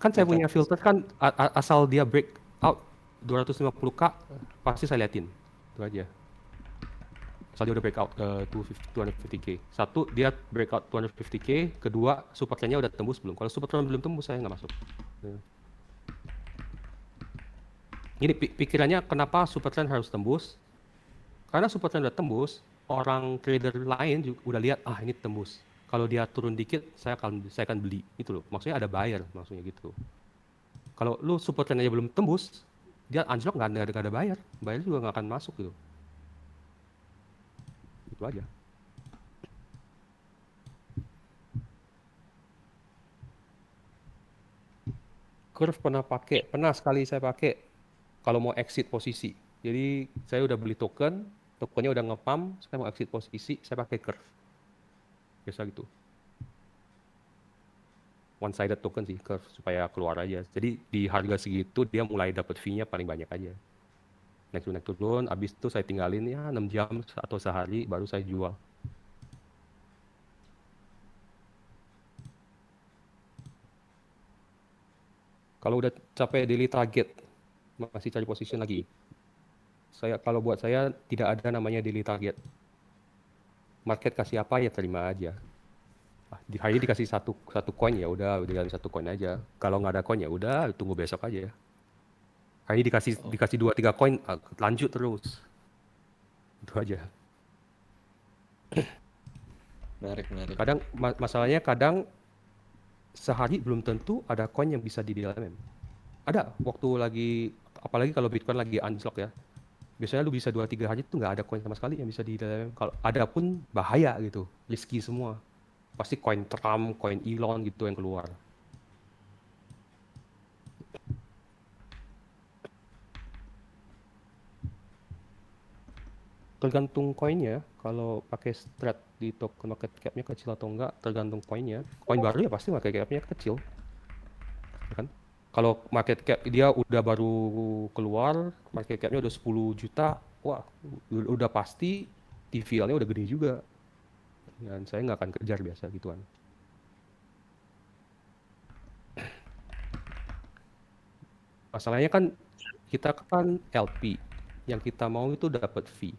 Kan saya Kita punya filter kan asal dia break out 250k pasti saya liatin. Itu aja. Asal dia udah break out 250k. Satu, dia break out 250k. Kedua, super trendnya udah tembus belum. Kalau super trend belum tembus, saya nggak masuk. Ini pikirannya kenapa super trend harus tembus? Karena super trend udah tembus, orang trader lain juga udah lihat, ini tembus. Kalau dia turun dikit, saya akan beli. Gitu loh. Maksudnya ada buyer, maksudnya gitu. Kalau lu super trend aja belum tembus, dia anjlok nggak ada buyer. Buyer juga nggak akan masuk gitu. Itu aja. Curve pernah sekali saya pakai kalau mau exit posisi. Jadi saya udah beli tokennya udah ngepump, saya mau exit posisi, saya pakai curve. Biasa gitu. One sided token sih, curve supaya keluar aja. Jadi di harga segitu dia mulai dapat fee-nya paling banyak aja. Naik turun, habis itu saya tinggalin ya 6 jam atau sehari baru saya jual. Kalau udah capek daily target, masih cari position lagi. Kalau buat saya tidak ada namanya daily target. Market kasih apa ya terima aja. Hari ini dikasih satu coin ya udah dikasih satu coin aja. Kalau nggak ada coin ya udah tunggu besok aja. Hari ini dikasih 2-3 coin lanjut terus. Itu aja. Menarik. Kadang masalahnya sehari belum tentu ada coin yang bisa di DLMM. Ada waktu apalagi kalau Bitcoin lagi anjlok ya. Biasanya lu bisa 2-3 hari tuh nggak ada coin sama sekali yang bisa di DLMM. Kalau ada pun bahaya gitu, risky semua. Pasti coin Trump, coin Elon gitu yang keluar. Tergantung koinnya, kalau pakai strat di token market cap-nya kecil atau enggak, tergantung koinnya. Koin baru ya pasti market cap-nya kecil. Ya kan? Kalau market cap dia udah baru keluar, market cap-nya udah 10 juta, wah udah pasti TVL-nya udah gede juga. Dan saya nggak akan kejar biasa gituan. Masalahnya kan kita kan LP, yang kita mau itu dapat fee.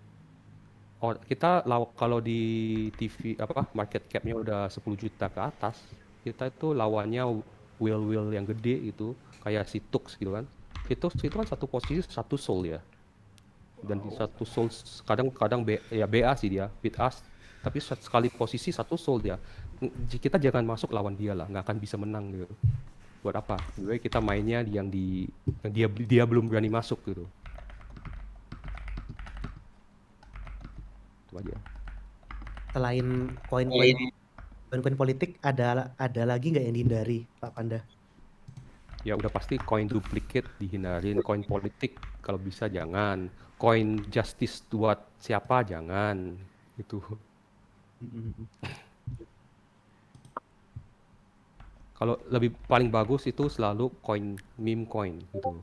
Kita kalau di TV market cap-nya udah 10 juta ke atas, kita itu lawannya whale yang gede gitu, kayak si Tux gitu kan. Itu kan satu posisi satu soul ya. Dan di satu soul kadang BA sih dia, bid ask, tapi sekali posisi satu soul dia. Kita jangan masuk lawan dia lah, nggak akan bisa menang gitu. Buat apa? Jadi kita mainnya yang dia belum berani masuk gitu. Itu aja. Selain koin-koin politik ada lagi nggak yang dihindari, Pak Panda? Ya udah pasti koin duplicate dihindarin, koin politik kalau bisa jangan, koin justice buat siapa jangan, itu. Kalau paling bagus itu selalu meme coin gitu.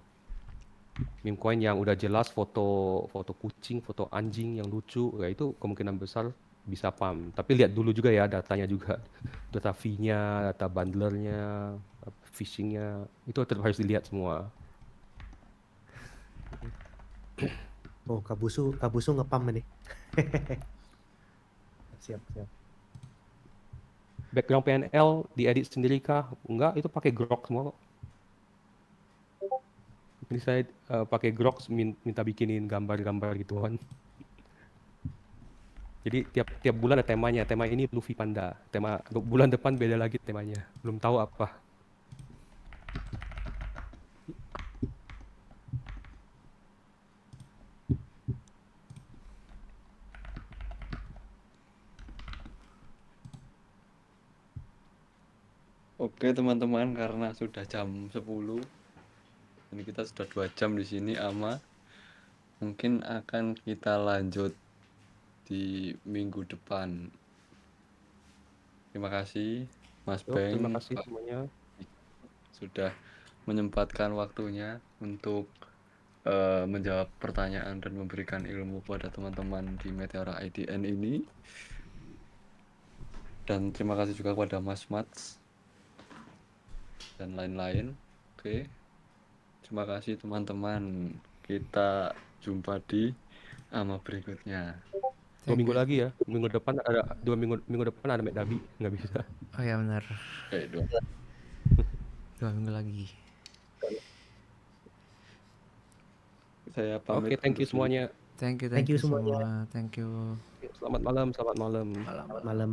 Meme coin yang udah jelas foto kucing, foto anjing yang lucu, ya itu kemungkinan besar bisa pump. Tapi lihat dulu juga ya datanya juga, data fee-nya, data bundlernya, phishing-nya, itu tetap harus dilihat semua. Oh, Kabusu ngepam nih. Siap. Background PNL diedit sendiri kah? Enggak, itu pakai Grok semua kok. Jadi saya pakai Grok minta bikinin gambar-gambar gituan. Jadi tiap bulan ada temanya. Tema ini Luffy Panda. Tema bulan depan beda lagi temanya. Belum tahu apa. Oke teman-teman, karena sudah jam 10, ini kita sudah 2 jam di sini ama. Mungkin akan kita lanjut di minggu depan. Terima kasih Mas Beng, Terima kasih semuanya. sudah menyempatkan waktunya untuk menjawab pertanyaan dan memberikan ilmu kepada teman-teman di Meteora IDN ini. Dan terima kasih juga kepada Mas Mats. dan lain-lain. Oke. Terima kasih teman-teman. Kita jumpa di ama berikutnya. 2 Thank minggu you. lagi ya. Minggu depan ada 2 minggu depan ada McDabi, nggak bisa. Oh ya benar. Oke, dua. 2 minggu lagi. Saya Oke, pamit thank you undur diri. semuanya. Thank you Thank you semuanya. semua. Thank you. Selamat malam, selamat malam. Malam. Malam.